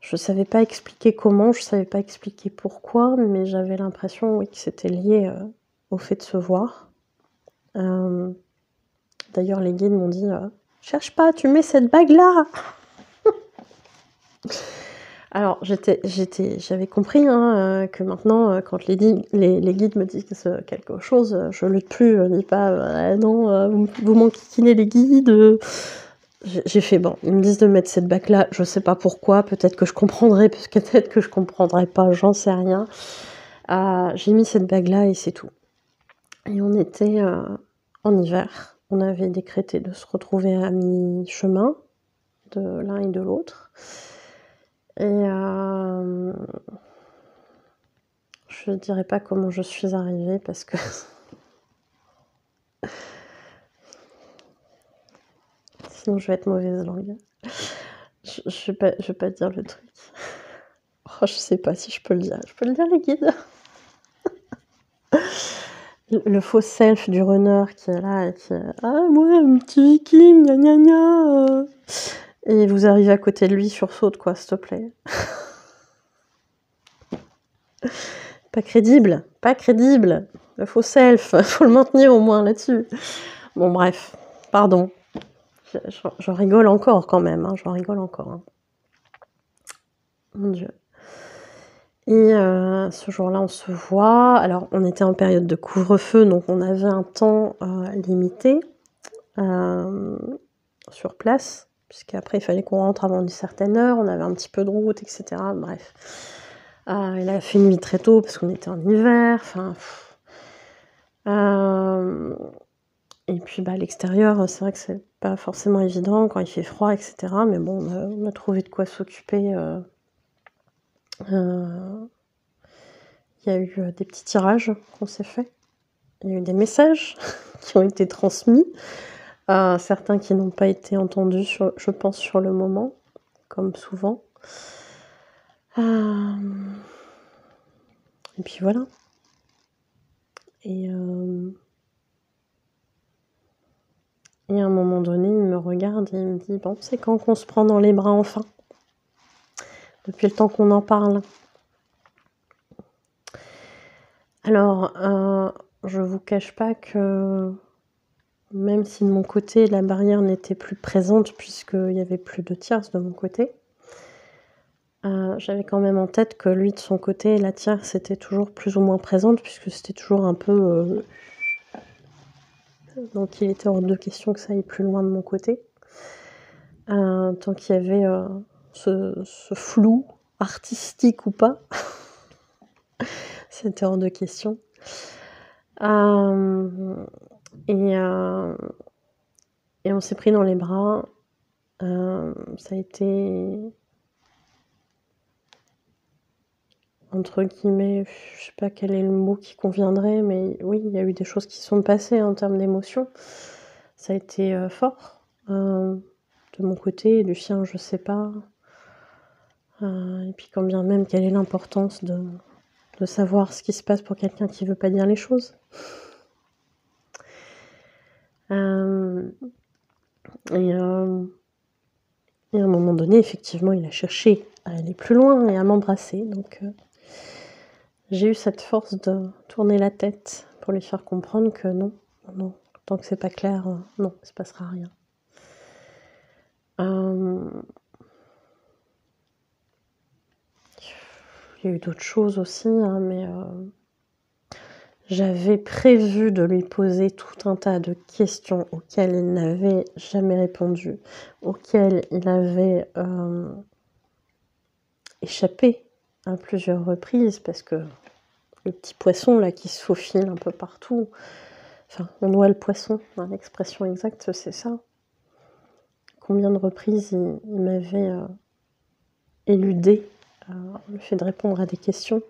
Je savais pas expliquer comment, je savais pas expliquer pourquoi, mais j'avais l'impression, oui, que c'était lié au fait de se voir. D'ailleurs, les guides m'ont dit cherche pas, tu mets cette bague-là. Alors, j'avais compris que maintenant, quand les guides me disent quelque chose, je lutte plus, je dis pas non, vous m'enquiquinez les guides. J'ai fait bon, ils me disent de mettre cette bague-là, je sais pas pourquoi, peut-être que je comprendrai, peut-être que je comprendrai pas, j'en sais rien. J'ai mis cette bague-là et c'est tout. Et on était en hiver, on avait décrété de se retrouver à mi-chemin de l'un et de l'autre. Et je dirais pas comment je suis arrivée parce que sinon je vais être mauvaise langue. Je vais pas dire le truc. Oh, je sais pas si je peux le dire. Je peux le dire, les guides? Le faux self du runner qui est là et qui est ah moi un petit viking gna gna gna et vous arrivez à côté de lui, sursaute quoi, s'il te plaît. Pas crédible, le faux self, faut le maintenir au moins là-dessus. Bon bref, pardon, j'en rigole encore quand même, hein, j'en rigole encore. Hein. Mon Dieu. Et ce jour-là, on se voit. Alors, on était en période de couvre-feu, donc on avait un temps limité sur place, puisqu'après, il fallait qu'on rentre avant une certaine heure, on avait un petit peu de route, etc. Bref. Il a fait nuit très tôt, parce qu'on était en hiver, enfin... Et puis, à l'extérieur, c'est vrai que c'est pas forcément évident, quand il fait froid, etc. Mais bon, on a trouvé de quoi s'occuper... Il y a eu des petits tirages qu'on s'est fait. Il y a eu des messages qui ont été transmis, certains qui n'ont pas été entendus, je pense, sur le moment, comme souvent. Et puis voilà. Et à un moment donné, il me regarde et il me dit: «Bon, c'est quand qu'on se prend dans les bras enfin? Depuis le temps qu'on en parle». Alors, je vous cache pas que même si de mon côté la barrière n'était plus présente puisqu'il y avait plus de tierce de mon côté, j'avais quand même en tête que lui de son côté, la tierce était toujours plus ou moins présente puisque c'était toujours un peu, donc il était hors de question que ça aille plus loin de mon côté. Tant qu'il y avait, ce flou, artistique ou pas, c'était hors de question. Et on s'est pris dans les bras. Ça a été entre guillemets, je sais pas quel est le mot qui conviendrait, mais oui, il y a eu des choses qui sont passées en termes d'émotions. Ça a été, fort, de mon côté et du sien, je sais pas. Et puis quand bien même quelle est l'importance de savoir ce qui se passe pour quelqu'un qui veut pas dire les choses. Et à un moment donné, effectivement, il a cherché à aller plus loin et à m'embrasser, donc j'ai eu cette force de tourner la tête pour lui faire comprendre que non, non, tant que c'est pas clair, non, il se passera rien. Il y a eu d'autres choses aussi, hein, mais j'avais prévu de lui poser tout un tas de questions auxquelles il n'avait jamais répondu, auxquelles il avait échappé à plusieurs reprises, parce que le petit poisson là qui se faufile un peu partout, enfin on noie le poisson, hein, l'expression exacte c'est ça. Combien de reprises il m'avait éludé le fait de répondre à des questions.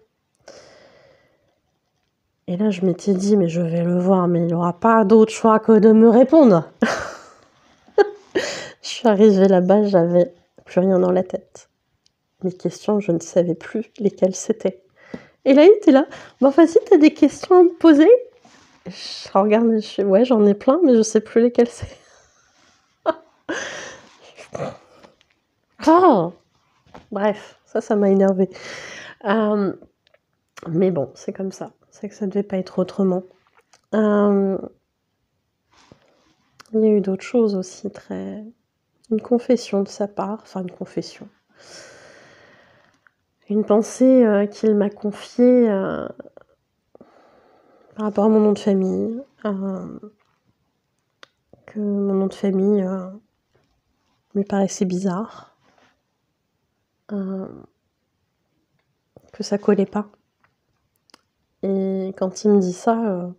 Et là, je m'étais dit, mais je vais le voir, mais il n'aura pas d'autre choix que de me répondre. Je suis arrivée là-bas, j'avais plus rien dans la tête. Mes questions, je ne savais plus lesquelles c'était. Et là, il était là. Bon, vas-y, t'as des questions à me poser? Je regarde, je fais, ouais, j'en ai plein, mais je sais plus lesquelles c'est. Oh bref, ça m'a énervée. Mais bon, c'est comme ça. C'est que ça devait pas être autrement. Il y a eu d'autres choses aussi très... Une confession de sa part, enfin une confession. Une pensée qu'il m'a confiée par rapport à mon nom de famille. Que mon nom de famille lui paraissait bizarre. Que ça collait pas. Et quand il me dit ça,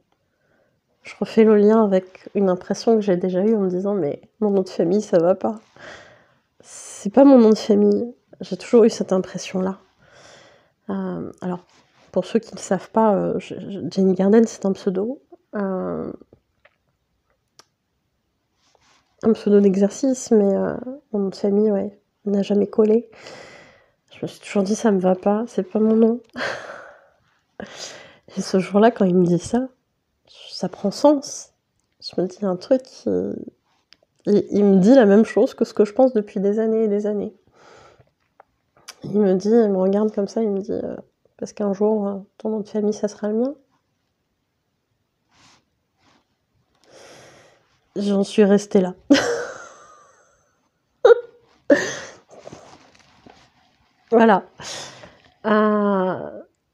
je refais le lien avec une impression que j'ai déjà eue en me disant mais mon nom de famille ça va pas. C'est pas mon nom de famille. J'ai toujours eu cette impression-là. Alors, pour ceux qui ne savent pas, Jenny Garden c'est un pseudo. Un pseudo d'exercice, mais mon nom de famille, ouais, n'a jamais collé. Je me suis toujours dit ça me va pas, c'est pas mon nom. Et ce jour-là, quand il me dit ça prend sens. Je me dis un truc il me dit la même chose que ce que je pense depuis des années et des années. Il me regarde comme ça, il me dit parce qu'un jour, ton nom de famille, ça sera le mien. J'en suis restée là. Voilà.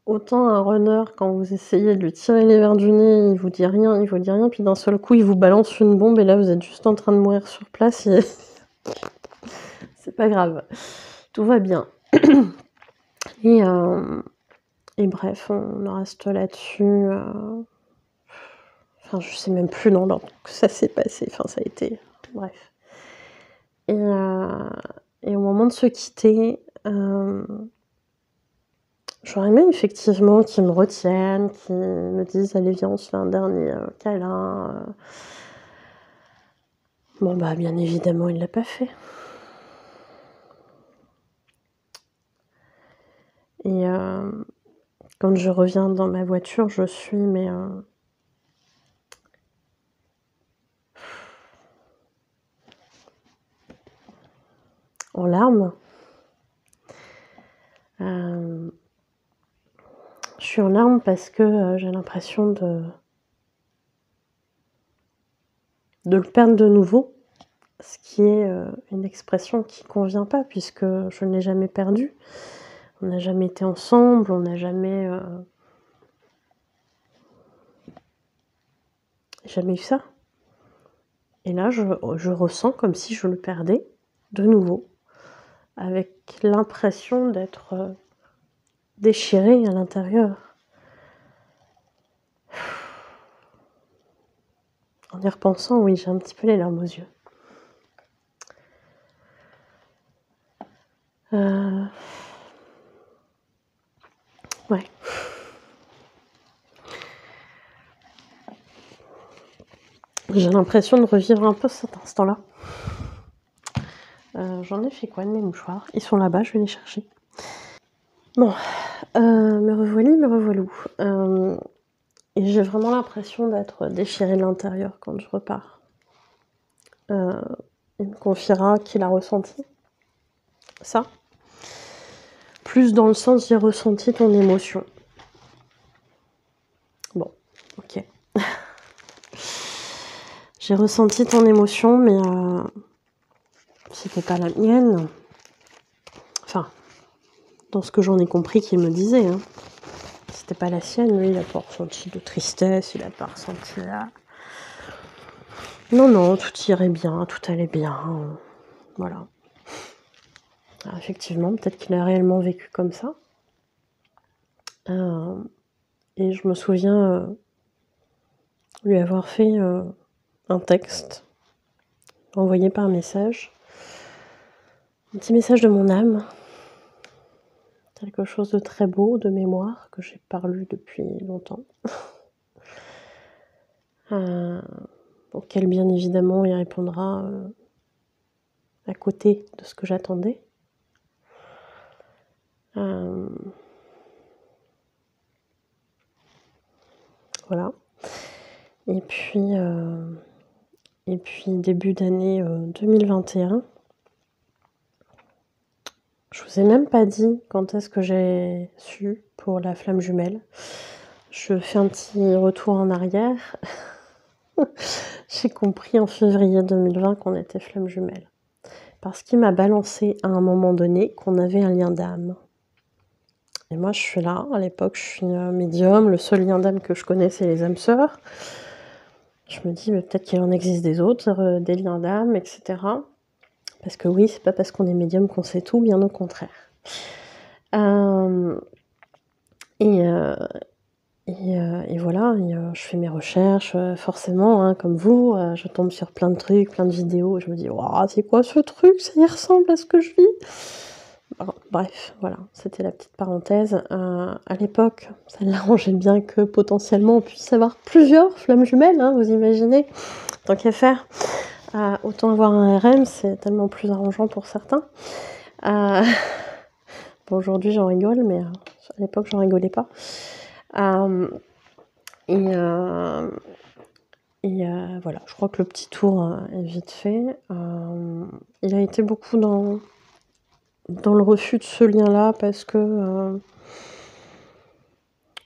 Autant un runner, quand vous essayez de lui tirer les verres du nez, il vous dit rien, puis d'un seul coup, il vous balance une bombe et là, vous êtes juste en train de mourir sur place et c'est pas grave. Tout va bien. Et bref, on en reste là-dessus. Enfin, je sais même plus dans l'ordre que ça s'est passé. Enfin, ça a été... Bref. Et au moment de se quitter, j'aurais aimé effectivement qu'ils me retiennent, qu'ils me disent allez viens on se fait un dernier câlin. Bon bah bien évidemment il l'a pas fait. Et quand je reviens dans ma voiture, je suis mais en larmes. Je suis en larmes parce que j'ai l'impression de le perdre de nouveau, ce qui est une expression qui convient pas puisque je ne l'ai jamais perdu. On n'a jamais été ensemble, on n'a jamais eu ça. Et là, je ressens comme si je le perdais de nouveau, avec l'impression d'être déchirée à l'intérieur. En y repensant, oui, j'ai un petit peu les larmes aux yeux. Ouais. J'ai l'impression de revivre un peu cet instant-là. J'en ai fait quoi de mes mouchoirs? Ils sont là-bas, je vais les chercher. Bon, me revoilou. Et j'ai vraiment l'impression d'être déchirée de l'intérieur quand je repars. Il me confiera qu'il a ressenti ça. Plus dans le sens, j'ai ressenti ton émotion. Bon, ok. J'ai ressenti ton émotion, mais c'était pas la mienne. Enfin, dans ce que j'en ai compris qu'il me disait. Hein. C'était pas la sienne, lui, il a pas ressenti de tristesse, il a pas ressenti... Non, tout irait bien, tout allait bien. Voilà. Alors, effectivement, peut-être qu'il a réellement vécu comme ça. Et je me souviens lui avoir fait un texte envoyé par message. Un petit message de mon âme. Quelque chose de très beau, de mémoire, que j'ai pas lu depuis longtemps. Auquel, bien évidemment, il répondra à côté de ce que j'attendais. Voilà. Et puis début d'année 2021, je vous ai même pas dit quand est-ce que j'ai su pour la flamme jumelle. Je fais un petit retour en arrière. J'ai compris en février 2020 qu'on était flamme jumelle. Parce qu'il m'a balancé à un moment donné qu'on avait un lien d'âme. Et moi, je suis là, à l'époque, je suis médium, le seul lien d'âme que je connais, c'est les âmes sœurs. Je me dis, mais peut-être qu'il en existe des autres, des liens d'âme, etc. Parce que oui, c'est pas parce qu'on est médium qu'on sait tout, bien au contraire. Et voilà, je fais mes recherches, forcément, hein, comme vous, je tombe sur plein de trucs, plein de vidéos, et je me dis, waouh, c'est quoi ce truc? Ça y ressemble à ce que je vis. Bref, voilà, c'était la petite parenthèse. À l'époque, ça l'arrangeait bien que potentiellement on puisse avoir plusieurs flammes jumelles, hein, vous imaginez, tant qu'à faire. Autant avoir un RM, c'est tellement plus arrangeant pour certains. Bon, aujourd'hui j'en rigole, mais à l'époque j'en rigolais pas. Voilà, je crois que le petit tour est vite fait. Il a été beaucoup dans le refus de ce lien-là parce que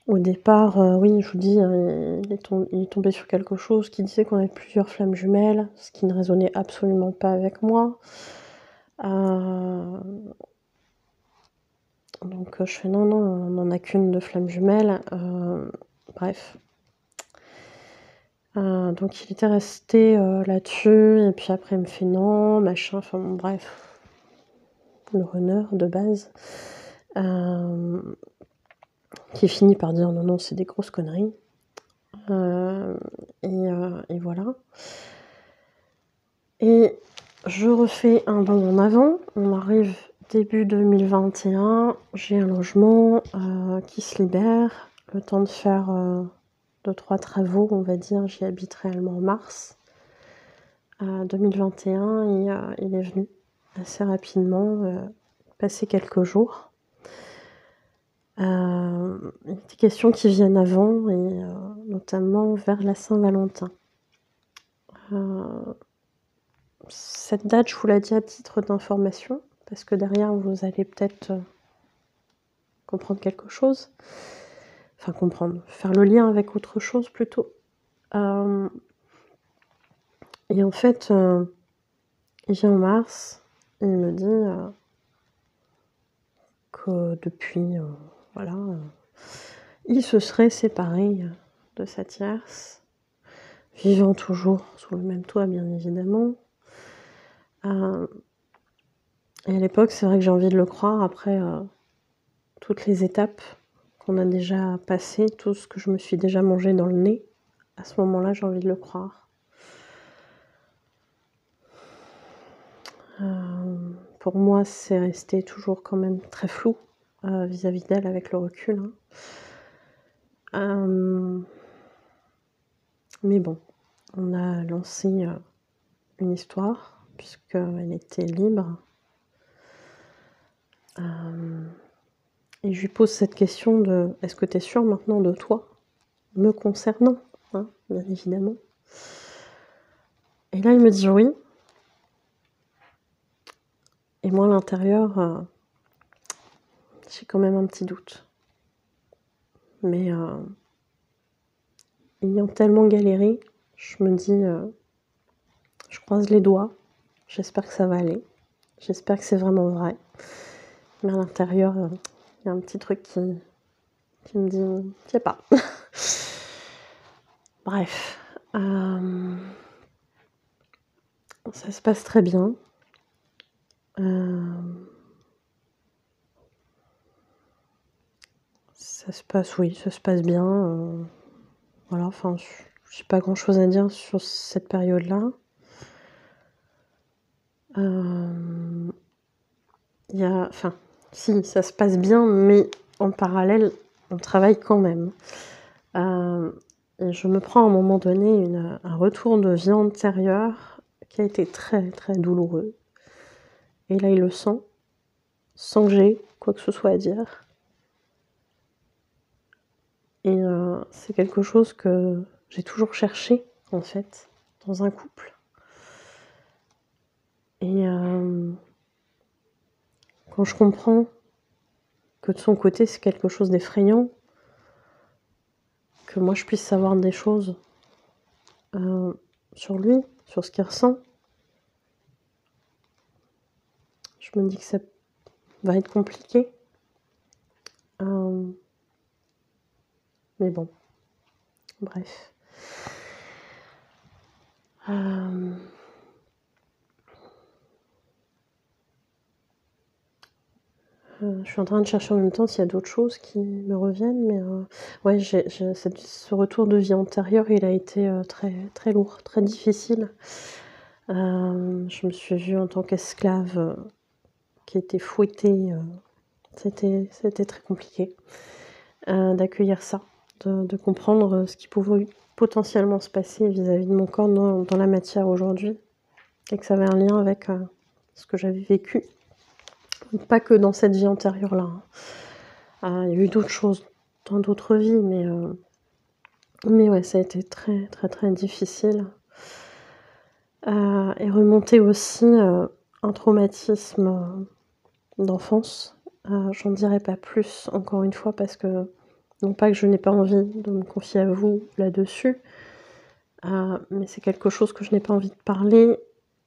au départ, oui, je vous dis, il est tombé sur quelque chose qui disait qu'on avait plusieurs flammes jumelles, ce qui ne résonnait absolument pas avec moi. Donc je fais non, on n'en a qu'une de flamme jumelle. Bref. Donc il était resté là-dessus, et puis après il me fait non, machin, enfin bon, bref. Le runner de base. Qui finit par dire non, c'est des grosses conneries. Et voilà. Et je refais un bond en avant. On arrive début 2021. J'ai un logement qui se libère. Le temps de faire 2-3 travaux, on va dire. J'y habite réellement en mars 2021. Et il est venu assez rapidement, passer quelques jours. Il était question qu'ils viennent avant, et notamment vers la Saint-Valentin. Cette date, je vous la dis à titre d'information, parce que derrière, vous allez peut-être comprendre quelque chose. Enfin, comprendre, faire le lien avec autre chose plutôt. Et en fait, il vient en mars, et il me dit que depuis, voilà, il se serait séparé de sa tierce, vivant toujours sous le même toit, bien évidemment. Et à l'époque, c'est vrai que j'ai envie de le croire après toutes les étapes qu'on a déjà passées, tout ce que je me suis déjà mangé dans le nez. À ce moment-là, j'ai envie de le croire. Pour moi, c'est resté toujours quand même très flou vis-à-vis d'elle avec le recul. Mais bon, on a lancé une histoire puisqu'elle était libre. Et je lui pose cette question de « Est-ce que tu es sûre maintenant de toi, me concernant ?» bien évidemment. Et là, il me dit « Oui ». Et moi, à l'intérieur, j'ai quand même un petit doute. Mais ayant tellement galéré, je me dis je croise les doigts, j'espère que ça va aller, j'espère que c'est vraiment vrai. Mais à l'intérieur, il y a un petit truc qui me dit « je sais pas ». Bref, ça se passe très bien. Ça se passe bien. Voilà, enfin, j'ai pas grand-chose à dire sur cette période-là. Enfin, si, ça se passe bien, mais en parallèle, on travaille quand même. Et je me prends à un moment donné un retour de vie antérieure qui a été très, très douloureux. Et là, il le sent, sans que j'ai quoi que ce soit à dire. Et c'est quelque chose que j'ai toujours cherché, en fait, dans un couple. Et quand je comprends que de son côté, c'est quelque chose d'effrayant, que moi, je puisse savoir des choses sur lui, sur ce qu'il ressent, je me dis que ça va être compliqué. Mais bon, bref. Je suis en train de chercher en même temps s'il y a d'autres choses qui me reviennent, mais ouais, ce retour de vie antérieure, il a été très, très lourd, très difficile. Je me suis vue en tant qu'esclave qui était fouettée. C'était très compliqué d'accueillir ça, de comprendre ce qui pouvait potentiellement se passer vis-à-vis de mon corps dans la matière aujourd'hui, et que ça avait un lien avec ce que j'avais vécu. Pas que dans cette vie antérieure-là. Il y a eu d'autres choses dans d'autres vies, mais ouais, ça a été très, très, très difficile. Et remonter aussi un traumatisme d'enfance. J'en dirai pas plus, encore une fois, parce que non pas que je n'ai pas envie de me confier à vous là-dessus, mais c'est quelque chose que je n'ai pas envie de parler,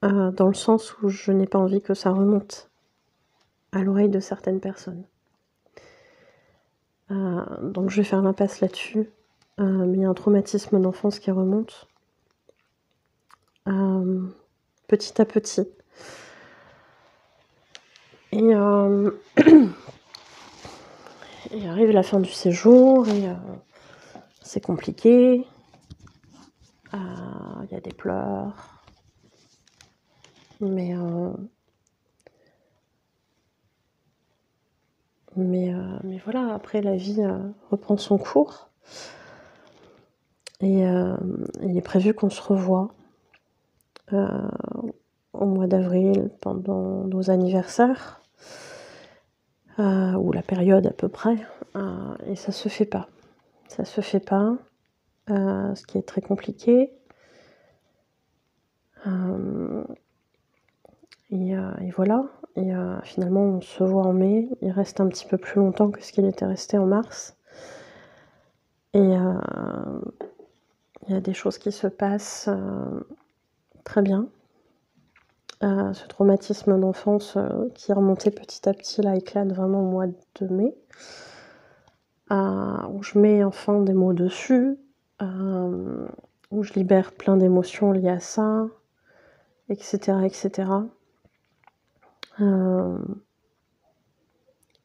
dans le sens où je n'ai pas envie que ça remonte à l'oreille de certaines personnes. Donc je vais faire l'impasse là-dessus, mais il y a un traumatisme d'enfance qui remonte petit à petit. Et et arrive la fin du séjour, et c'est compliqué. Il y a des pleurs. Mais voilà, après la vie reprend son cours. Et il est prévu qu'on se revoie au mois d'avril pendant nos anniversaires, ou la période à peu près, et ça se fait pas. Ça se fait pas, ce qui est très compliqué. Et voilà. et finalement on se voit en mai, il reste un petit peu plus longtemps que ce qu'il était resté en mars et il y a des choses qui se passent, très bien. Ce traumatisme d'enfance, qui est remonté petit à petit, là, éclate vraiment au mois de mai. Où je mets enfin des mots dessus, où je libère plein d'émotions liées à ça, et cetera, et cetera.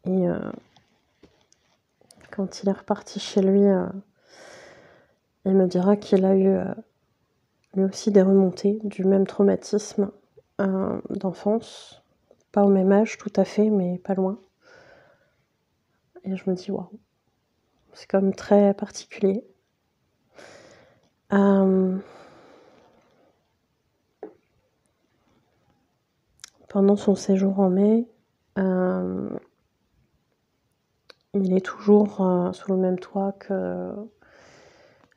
Et quand il est reparti chez lui, il me dira qu'il a eu, lui aussi des remontées du même traumatisme, d'enfance. Pas au même âge tout à fait, mais pas loin. Et je me dis: «Waouh!» C'est quand même très particulier. Pendant son séjour en mai, il est toujours, sous le même toit que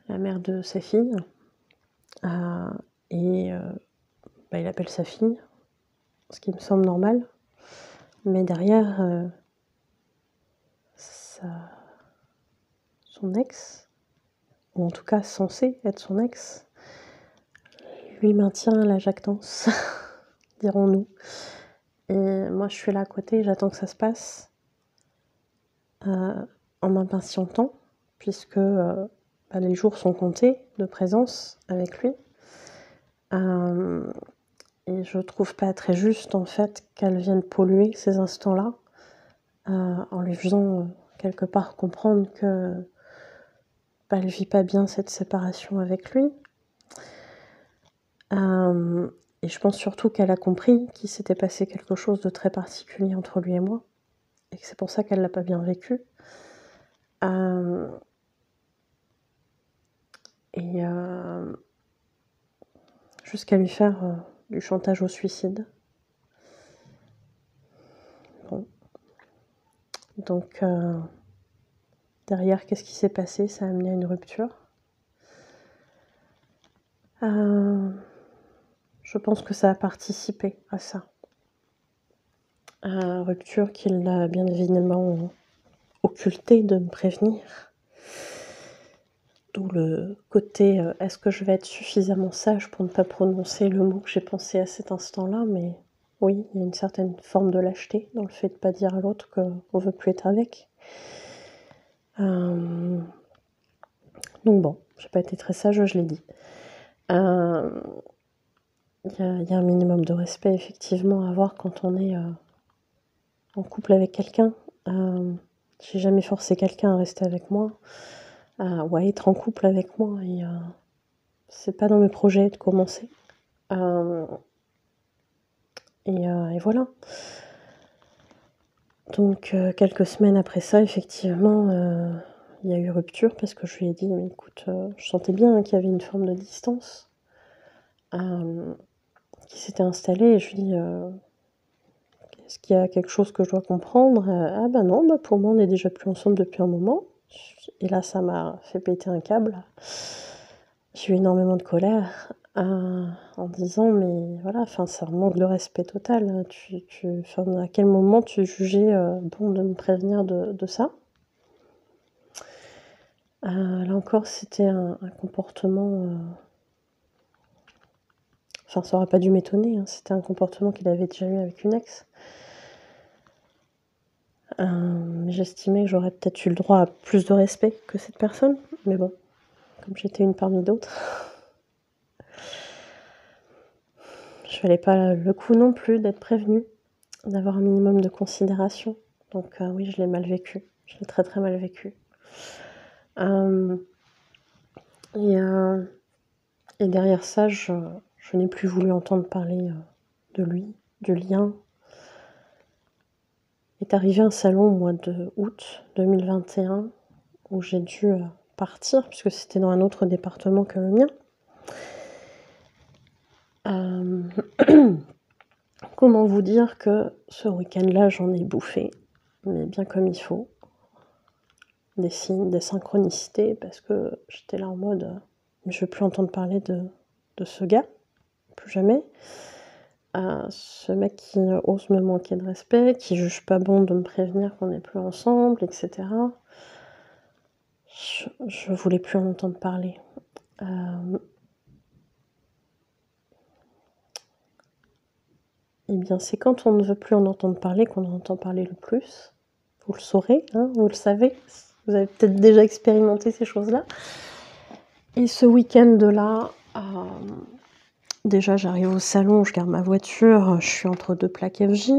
la mère de sa fille. Et il appelle sa fille, ce qui me semble normal. Mais derrière, son ex, ou en tout cas censé être son ex, lui maintient la jactance, dirons-nous. Et moi je suis là à côté, j'attends que ça se passe, en m'impatientant, puisque les jours sont comptés de présence avec lui. Et je trouve pas très juste en fait qu'elle vienne polluer ces instants-là, en lui faisant quelque part comprendre que elle vit pas bien cette séparation avec lui. Et je pense surtout qu'elle a compris qu'il s'était passé quelque chose de très particulier entre lui et moi, et que c'est pour ça qu'elle l'a pas bien vécu. Et jusqu'à lui faire du chantage au suicide. Bon. Donc derrière, qu'est-ce qui s'est passé? Ça a amené à une rupture. Je pense que ça a participé à ça. Rupture qu'il a bien évidemment occultée de me prévenir. D'où le côté est-ce que je vais être suffisamment sage pour ne pas prononcer le mot que j'ai pensé à cet instant-là? Mais oui, il y a une certaine forme de lâcheté dans le fait de ne pas dire à l'autre qu'on veut plus être avec. Donc bon, j'ai pas été très sage, je l'ai dit. Il y a un minimum de respect effectivement à avoir quand on est en couple avec quelqu'un. J'ai jamais forcé quelqu'un à rester avec moi, ou à être en couple avec moi, et c'est pas dans mes projets de commencer. Et voilà. Donc quelques semaines après ça, effectivement, il y a eu rupture parce que je lui ai dit: «Mais écoute», je sentais bien qu'il y avait une forme de distance, qui s'était installée, et je lui dis: «Est-ce qu'il y a quelque chose que je dois comprendre?» «Ah bah non, pour moi on est déjà plus ensemble depuis un moment». Et là ça m'a fait péter un câble. J'ai eu énormément de colère, en disant: «Mais voilà, enfin c'est un manque de respect total, enfin à quel moment tu jugeais, bon de me prévenir de ça?» Là encore c'était un comportement, enfin ça aurait pas dû m'étonner, hein, c'était un comportement qu'il avait déjà eu avec une ex. J'estimais que j'aurais peut-être eu le droit à plus de respect que cette personne, mais bon, comme j'étais une parmi d'autres, je valais pas le coup non plus d'être prévenue, d'avoir un minimum de considération. Donc oui, je l'ai mal vécu, je l'ai très, très mal vécu. Et derrière ça, je n'ai plus voulu entendre parler, de lui, du lien. Est arrivé un salon au mois d'août 2021 où j'ai dû, partir puisque c'était dans un autre département que le mien. Comment vous dire que ce week-end-là, j'en ai bouffé, mais bien comme il faut. Des signes, des synchronicités, parce que j'étais là en mode, je veux plus entendre parler de ce gars, plus jamais. ce mec qui ose me manquer de respect, qui juge pas bon de me prévenir qu'on n'est plus ensemble, etc. Je voulais plus en entendre parler. Eh bien, c'est quand on ne veut plus en entendre parler qu'on en entend parler le plus. Vous le saurez, hein, vous le savez. Vous avez peut-être déjà expérimenté ces choses-là. Et ce week-end-là, déjà j'arrive au salon, je garde ma voiture, je suis entre 2 plaques FJ.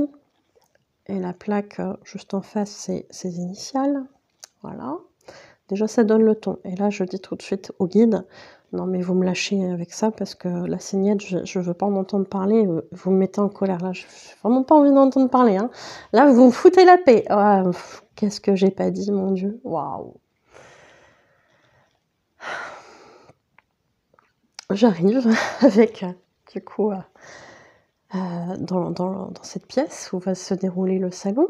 Et la plaque juste en face, c'est ses initiales. Voilà. Déjà, ça donne le ton. Et là, je dis tout de suite au guide, non mais vous me lâchez avec ça parce que la saignette, je veux pas en entendre parler, vous me mettez en colère. Là, j'ai vraiment pas envie d'entendre parler. Hein. Là, vous me foutez la paix. Oh, qu'est-ce que j'ai pas dit, mon Dieu. Waouh. J'arrive avec, du coup, dans cette pièce où va se dérouler le salon.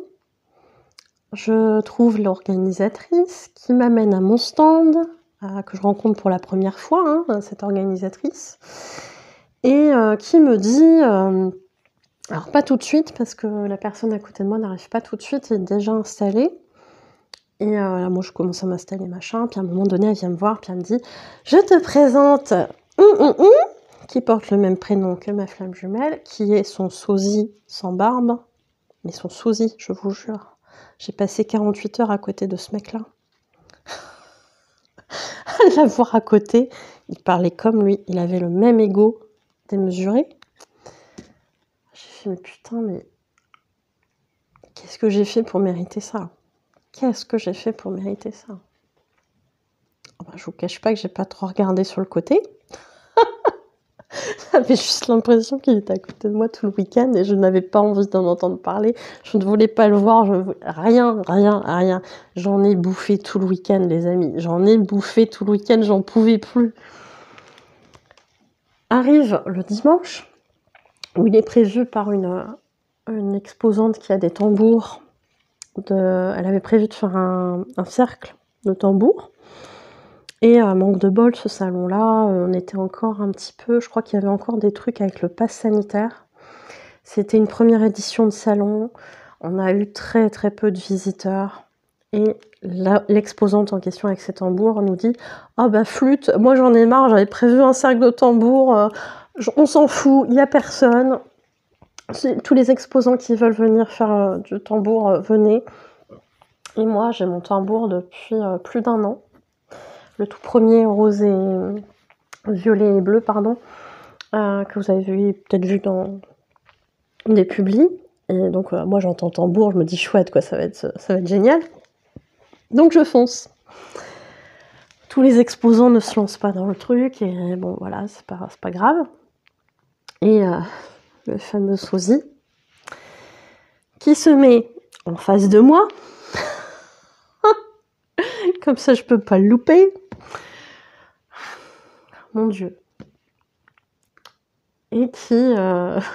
Je trouve l'organisatrice qui m'amène à mon stand, que je rencontre pour la première fois, hein, cette organisatrice, et qui me dit, alors pas tout de suite, parce que la personne à côté de moi n'arrive pas tout de suite, elle est déjà installée, et là, moi je commence à m'installer, machin, puis à un moment donné, elle vient me voir, puis elle me dit « Je te présente qui porte le même prénom que ma flamme jumelle, qui est son sosie sans barbe, mais son sosie, je vous jure. J'ai passé 48 heures à côté de ce mec-là. À la voir à côté, il parlait comme lui, il avait le même ego démesuré. J'ai fait, mais putain, mais qu'est-ce que j'ai fait pour mériter ça? Qu'est-ce que j'ai fait pour mériter ça? Je vous cache pas que j'ai pas trop regardé sur le côté. J'avais juste l'impression qu'il était à côté de moi tout le week-end et je n'avais pas envie d'en entendre parler. Je ne voulais pas le voir, rien. J'en ai bouffé tout le week-end, les amis. J'en ai bouffé tout le week-end, j'en pouvais plus. Arrive le dimanche, où il est prévu par une exposante qui a des tambours. Elle avait prévu de faire un cercle de tambours. Et manque de bol, ce salon-là, on était encore un petit peu... Je crois qu'il y avait encore des trucs avec le pass sanitaire. C'était une première édition de salon. On a eu très très peu de visiteurs. Et l'exposante en question avec ses tambours nous dit « Ah bah flûte, moi j'en ai marre, j'avais prévu un cercle de tambours, on s'en fout, il n'y a personne. Tous les exposants qui veulent venir faire du tambour, venez. » Et moi, j'ai mon tambour depuis plus d'1 an. Le tout premier rose et violet et bleu, pardon, que vous avez peut-être vu dans des publis. Et donc moi j'entends tambour, je me dis chouette quoi, ça va être génial. Donc je fonce. Tous les exposants ne se lancent pas dans le truc et bon voilà, c'est pas grave. Et le fameux sosie qui se met en face de moi. Comme ça je peux pas le louper. Mon Dieu. Et qui,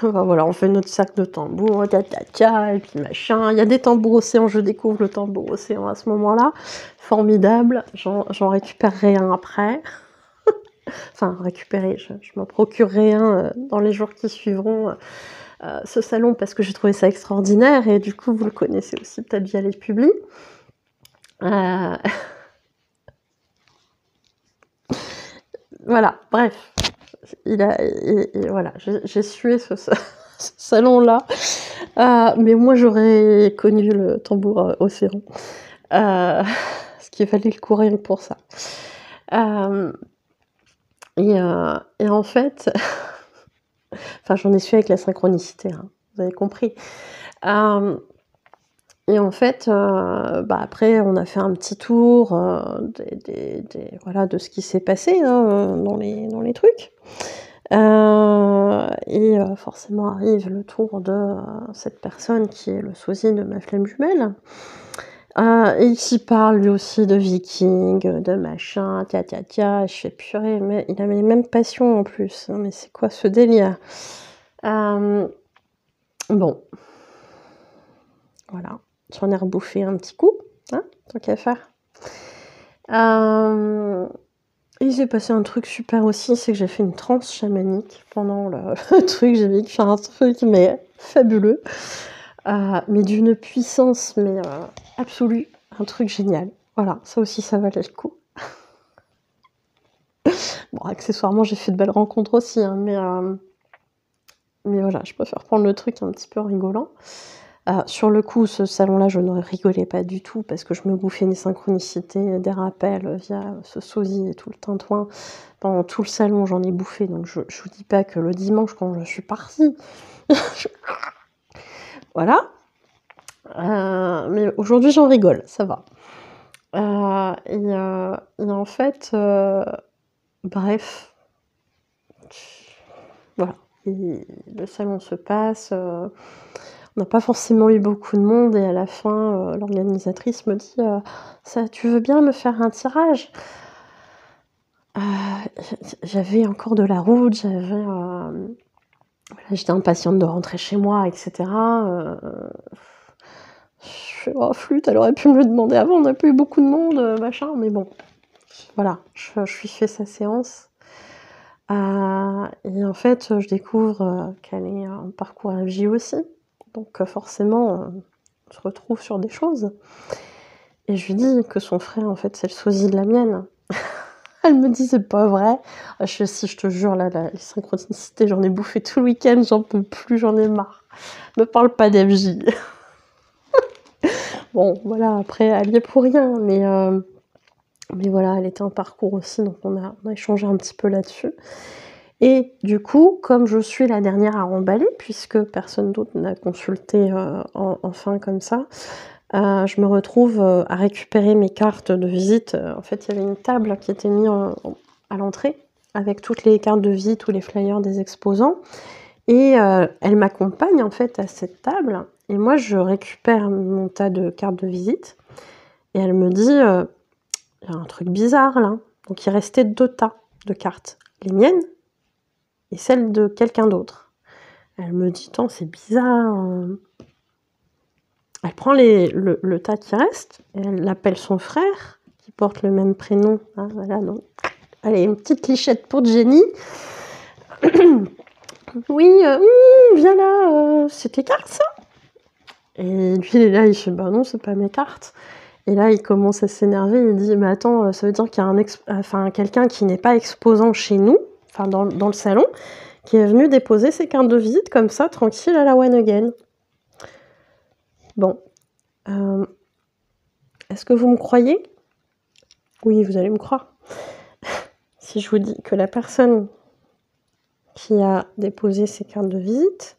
voilà, on fait notre cercle de tambour, et puis machin. Il y a des tambours océans, je découvre le tambour océan à ce moment-là. Formidable, j'en récupérerai un après. Enfin, récupérer, je m'en procurerai un dans les jours qui suivront ce salon, parce que j'ai trouvé ça extraordinaire, et du coup, vous le connaissez aussi peut-être via les publis. Voilà, bref. Voilà, j'ai sué ce salon-là, mais moi j'aurais connu le tambour océan, parce qu'il fallait le courir pour ça. Et en fait, enfin j'en ai su avec la synchronicité, hein, vous avez compris. Et en fait, après on a fait un petit tour voilà, de ce qui s'est passé hein, dans les trucs. Et forcément arrive le tour de cette personne qui est le sosie de ma flamme jumelle. Et il s'y parle lui aussi de vikings, de machin, je fais purée, mais il a les mêmes passions en plus, hein, mais c'est quoi ce délire? Bon. Voilà, j'en ai rebouffé un petit coup, hein, tant qu'à faire. Et il s'est passé un truc super aussi, c'est que j'ai fait une transe chamanique pendant le le truc. J'ai vécu un truc, mais fabuleux, mais d'une puissance, mais absolue, un truc génial. Voilà, ça aussi, ça valait le coup. Bon, accessoirement, j'ai fait de belles rencontres aussi, hein, mais voilà, je préfère prendre le truc un petit peu en rigolant. Sur le coup, ce salon-là, je ne rigolais pas du tout parce que je me bouffais des synchronicités, des rappels via ce sosie et tout le tintouin. Pendant tout le salon, j'en ai bouffé, donc je vous dis pas que le dimanche, quand je suis partie, voilà. Mais aujourd'hui, j'en rigole, ça va. Et en fait, bref, voilà. Et le salon se passe, on n'a pas forcément eu beaucoup de monde et à la fin, l'organisatrice me dit, ça, tu veux bien me faire un tirage? J'avais encore de la route, j'étais impatiente de rentrer chez moi, etc. Je fais, oh flûte, elle aurait pu me le demander avant, on n'a pas eu beaucoup de monde, machin, mais bon, voilà, je lui fais sa séance. Et en fait, je découvre qu'elle est en parcours FJ aussi, donc forcément, on se retrouve sur des choses. Et je lui dis que son frère, en fait, c'est le sosie de la mienne. Elle me dit, c'est pas vrai. Je fais, si, je te jure, là, les synchronicités, j'en ai bouffé tout le week-end, j'en peux plus, j'en ai marre. Me parle pas d'FJ. Bon, voilà, après, elle y est pour rien, mais voilà, elle était en parcours aussi, donc on a échangé un petit peu là-dessus. Et du coup, comme je suis la dernière à remballer, puisque personne d'autre n'a consulté enfin comme ça, je me retrouve à récupérer mes cartes de visite. En fait, il y avait une table qui était mise à l'entrée avec toutes les cartes de visite ou les flyers des exposants. Et elle m'accompagne en fait à cette table. Et moi, je récupère mon tas de cartes de visite. Et elle me dit, il y a un truc bizarre là. Donc il restait 2 tas de cartes. Les miennes et celles de quelqu'un d'autre. Elle me dit, attends, c'est bizarre. Elle prend le tas qui reste, et elle appelle son frère, qui porte le même prénom. Hein, voilà, donc. Allez, une petite clichette pour Jenny. Oui, viens là, c'est tes cartes, ça? Et lui, il est là, il fait, bah non, c'est pas mes cartes. Et là, il commence à s'énerver, il dit, mais attends, ça veut dire qu'il y a quelqu'un qui n'est pas exposant chez nous, enfin dans le salon, qui est venu déposer ses cartes de visite comme ça, tranquille, à la one again. Bon. Est-ce que vous me croyez? Oui, vous allez me croire. Si je vous dis que la personne qui a déposé ses cartes de visite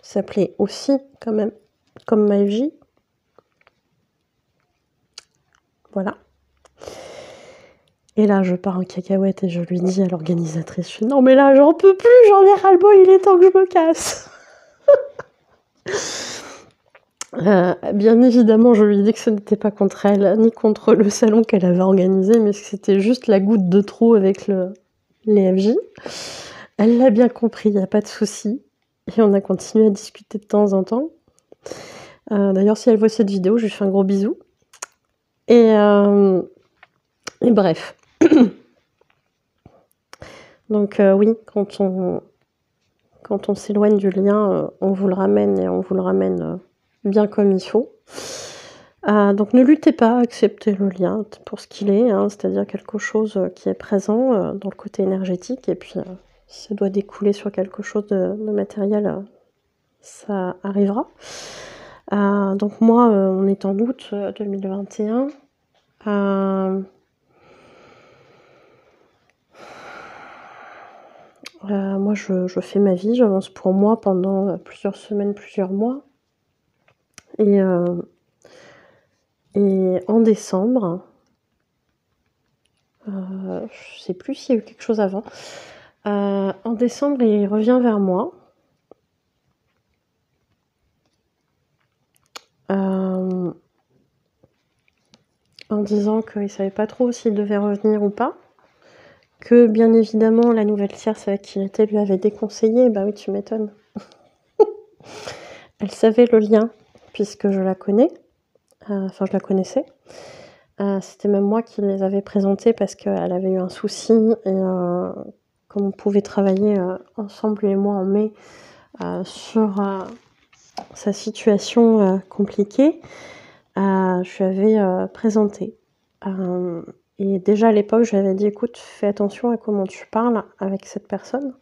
s'appelait aussi quand même comme ma FJ. Voilà. Et là, je pars en cacahuète et je lui dis à l'organisatrice, je fais, non mais là, j'en peux plus, j'en ai ras-le-bol, il est temps que je me casse. Bien évidemment, je lui ai dit que ce n'était pas contre elle, ni contre le salon qu'elle avait organisé, mais que c'était juste la goutte de trop avec les FJ. Elle l'a bien compris, il n'y a pas de souci. Et on a continué à discuter de temps en temps. D'ailleurs, si elle voit cette vidéo, je lui fais un gros bisou. Et bref. Donc oui, quand on s'éloigne du lien, on vous le ramène et on vous le ramène bien comme il faut. Donc ne luttez pas, acceptez le lien pour ce qu'il est, hein, c'est-à-dire quelque chose qui est présent dans le côté énergétique, et puis si ça doit découler sur quelque chose de matériel, ça arrivera. Donc moi, on est en août 2021. Moi, je fais ma vie, j'avance pour moi pendant plusieurs semaines, plusieurs mois. Et en décembre, je sais plus s'il y a eu quelque chose avant. En décembre, il revient vers moi. En disant qu'il ne savait pas trop s'il devait revenir ou pas. Que bien évidemment, la nouvelle tierce avec qui il était lui avait déconseillé. Bah oui, tu m'étonnes. Elle savait le lien, puisque je la connais. Enfin, je la connaissais. C'était même moi qui les avais présentés parce qu'elle avait eu un souci et comme on pouvait travailler, ensemble lui et moi en mai, sur, sa situation, compliquée, je lui avais, présenté. Et déjà à l'époque, je lui avais dit: «Écoute, fais attention à comment tu parles avec cette personne,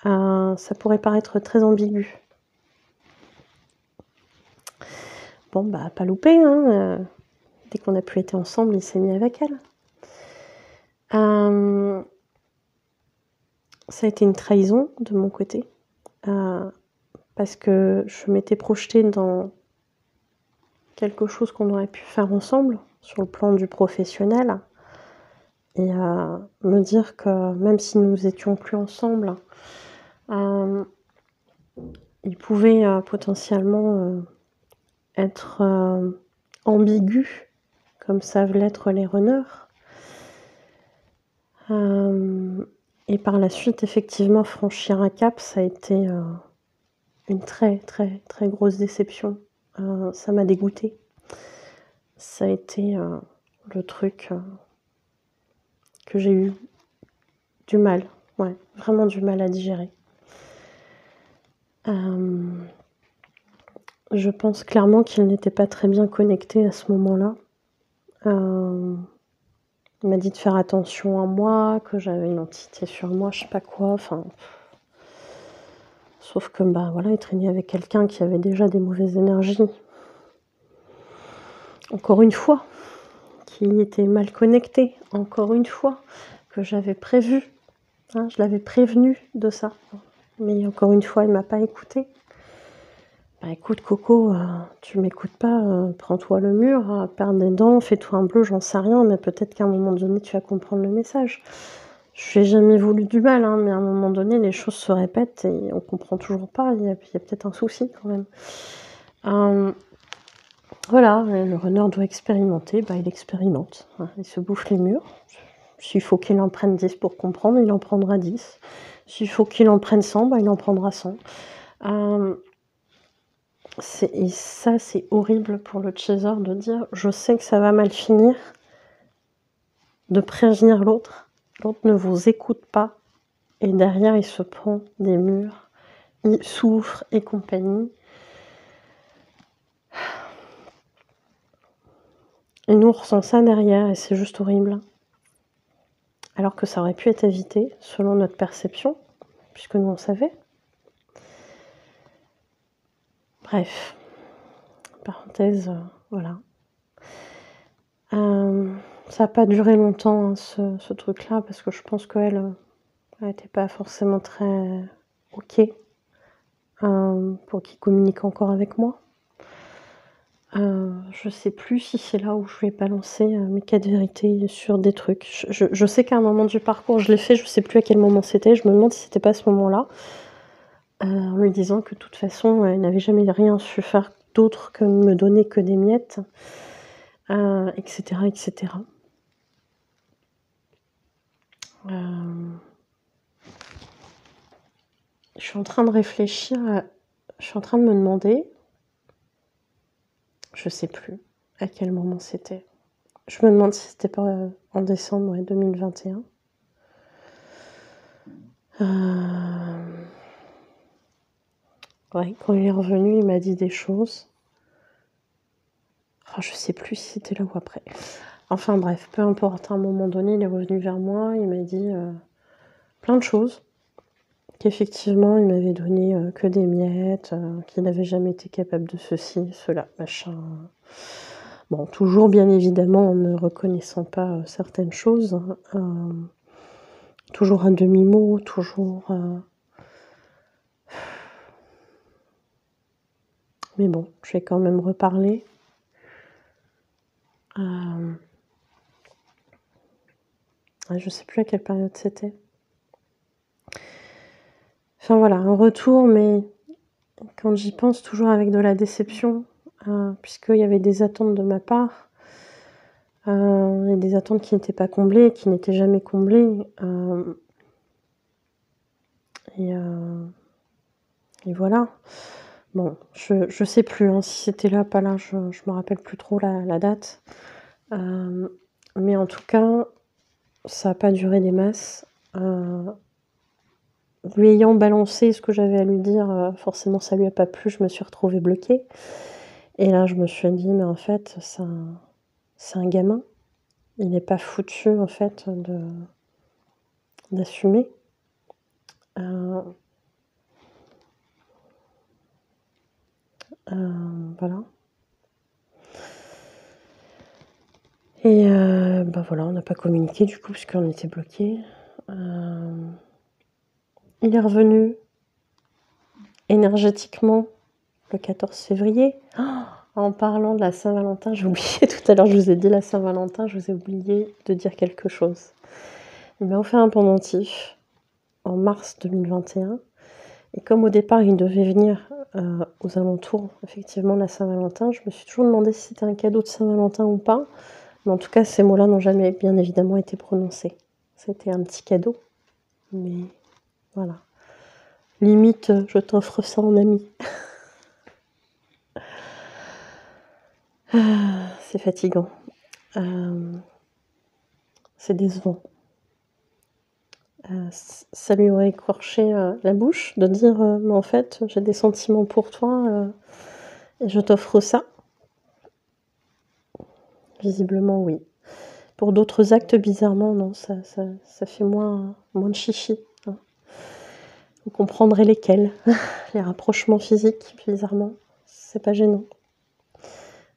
ça pourrait paraître très ambigu». Bon, bah, pas loupé, hein, dès qu'on n'a plus été ensemble, il s'est mis avec elle. Ça a été une trahison de mon côté, parce que je m'étais projetée dans quelque chose qu'on aurait pu faire ensemble, sur le plan du professionnel et me dire que même si nous étions plus ensemble, il pouvait, potentiellement, être, ambigu, comme savent l'être les runners. Et par la suite, effectivement, franchir un cap, ça a été, une très, très, très grosse déception. Ça m'a dégoûtée. Ça a été, le truc, que j'ai eu du mal, ouais, vraiment du mal à digérer. Je pense clairement qu'il n'était pas très bien connecté à ce moment-là. Il m'a dit de faire attention à moi, que j'avais une entité sur moi, je sais pas quoi, enfin. Sauf que, bah, voilà, il traînait avec quelqu'un qui avait déjà des mauvaises énergies. Encore une fois, qui était mal connecté, encore une fois, que j'avais prévu, hein, je l'avais prévenu de ça. Mais encore une fois, il m'a pas écoutée. Bah, écoute Coco, tu m'écoutes pas, prends-toi le mur, perds des dents, fais-toi un bleu, j'en sais rien, mais peut-être qu'à un moment donné, tu vas comprendre le message. Je lui ai jamais voulu du mal, hein, mais à un moment donné, les choses se répètent et on comprend toujours pas. Il y a peut-être un souci quand même. Voilà, le runner doit expérimenter, bah, il expérimente, hein, il se bouffe les murs. S'il faut qu'il en prenne 10 pour comprendre, il en prendra 10. S'il faut qu'il en prenne 100, bah, il en prendra 100. Et ça, c'est horrible pour le chaser de dire: «Je sais que ça va mal finir», de prévenir l'autre. L'autre ne vous écoute pas et derrière, il se prend des murs, il souffre et compagnie. Et nous, on ressent ça derrière et c'est juste horrible. Alors que ça aurait pu être évité, selon notre perception, puisque nous, on savait. Bref, parenthèse, voilà. Ça n'a pas duré longtemps, hein, ce truc-là, parce que je pense qu'elle n'était pas forcément très OK pour qu'il communique encore avec moi. Je sais plus si c'est là où je lui ai balancé mes 4 vérités sur des trucs. Je sais qu'à un moment du parcours, je l'ai fait, je sais plus à quel moment c'était. Je me demande si c'était pas à ce moment-là, en lui disant que de toute façon, il n'avait jamais rien su faire d'autre que de me donner que des miettes, et cetera, et cetera. Je suis en train de réfléchir je suis en train de me demander, je sais plus à quel moment c'était. Je me demande si c'était pas, en décembre, ouais, 2021. Ouais, quand il est revenu, il m'a dit des choses. Je sais plus si c'était là ou après. Enfin bref, peu importe, à un moment donné, il est revenu vers moi, il m'a dit, plein de choses. Qu'effectivement, il m'avait donné, que des miettes, qu'il n'avait jamais été capable de ceci, cela, machin. Bon, toujours bien évidemment en ne reconnaissant pas, certaines choses, toujours un demi-mot, toujours, mais bon, je vais quand même reparler. Je sais plus à quelle période c'était. Enfin voilà, un retour, mais quand j'y pense, toujours avec de la déception, puisqu'il y avait des attentes de ma part, et des attentes qui n'étaient pas comblées, qui n'étaient jamais comblées, et voilà. Bon, je sais plus, hein, si c'était là, pas là, je me rappelle plus trop la date. Mais en tout cas, ça a pas duré des masses. Lui ayant balancé ce que j'avais à lui dire, forcément ça lui a pas plu, je me suis retrouvée bloquée et là je me suis dit: «Mais en fait, c'est un gamin, il est pas foutu en fait d'assumer». Heu voilà et bah, voilà, on n'a pas communiqué du coup puisqu'on était bloqués. Hem, il est revenu énergétiquement le 14 février. En parlant de la Saint-Valentin, j'ai oublié tout à l'heure, je vous ai dit la Saint-Valentin, je vous ai oublié de dire quelque chose. Il m'a offert un pendentif en mars 2021 et comme au départ, il devait venir, aux alentours effectivement de la Saint-Valentin, je me suis toujours demandé si c'était un cadeau de Saint-Valentin ou pas, mais en tout cas, ces mots-là n'ont jamais bien évidemment été prononcés. C'était un petit cadeau, mais voilà. Limite, je t'offre ça en ami. C'est fatigant. C'est décevant. Ça lui aurait écorché, la bouche de dire, «Mais en fait, j'ai des sentiments pour toi, et je t'offre ça». Visiblement, oui. Pour d'autres actes, bizarrement, non, ça fait moins de chichi, hein. Vous comprendrez lesquels. Les rapprochements physiques, bizarrement, c'est pas gênant.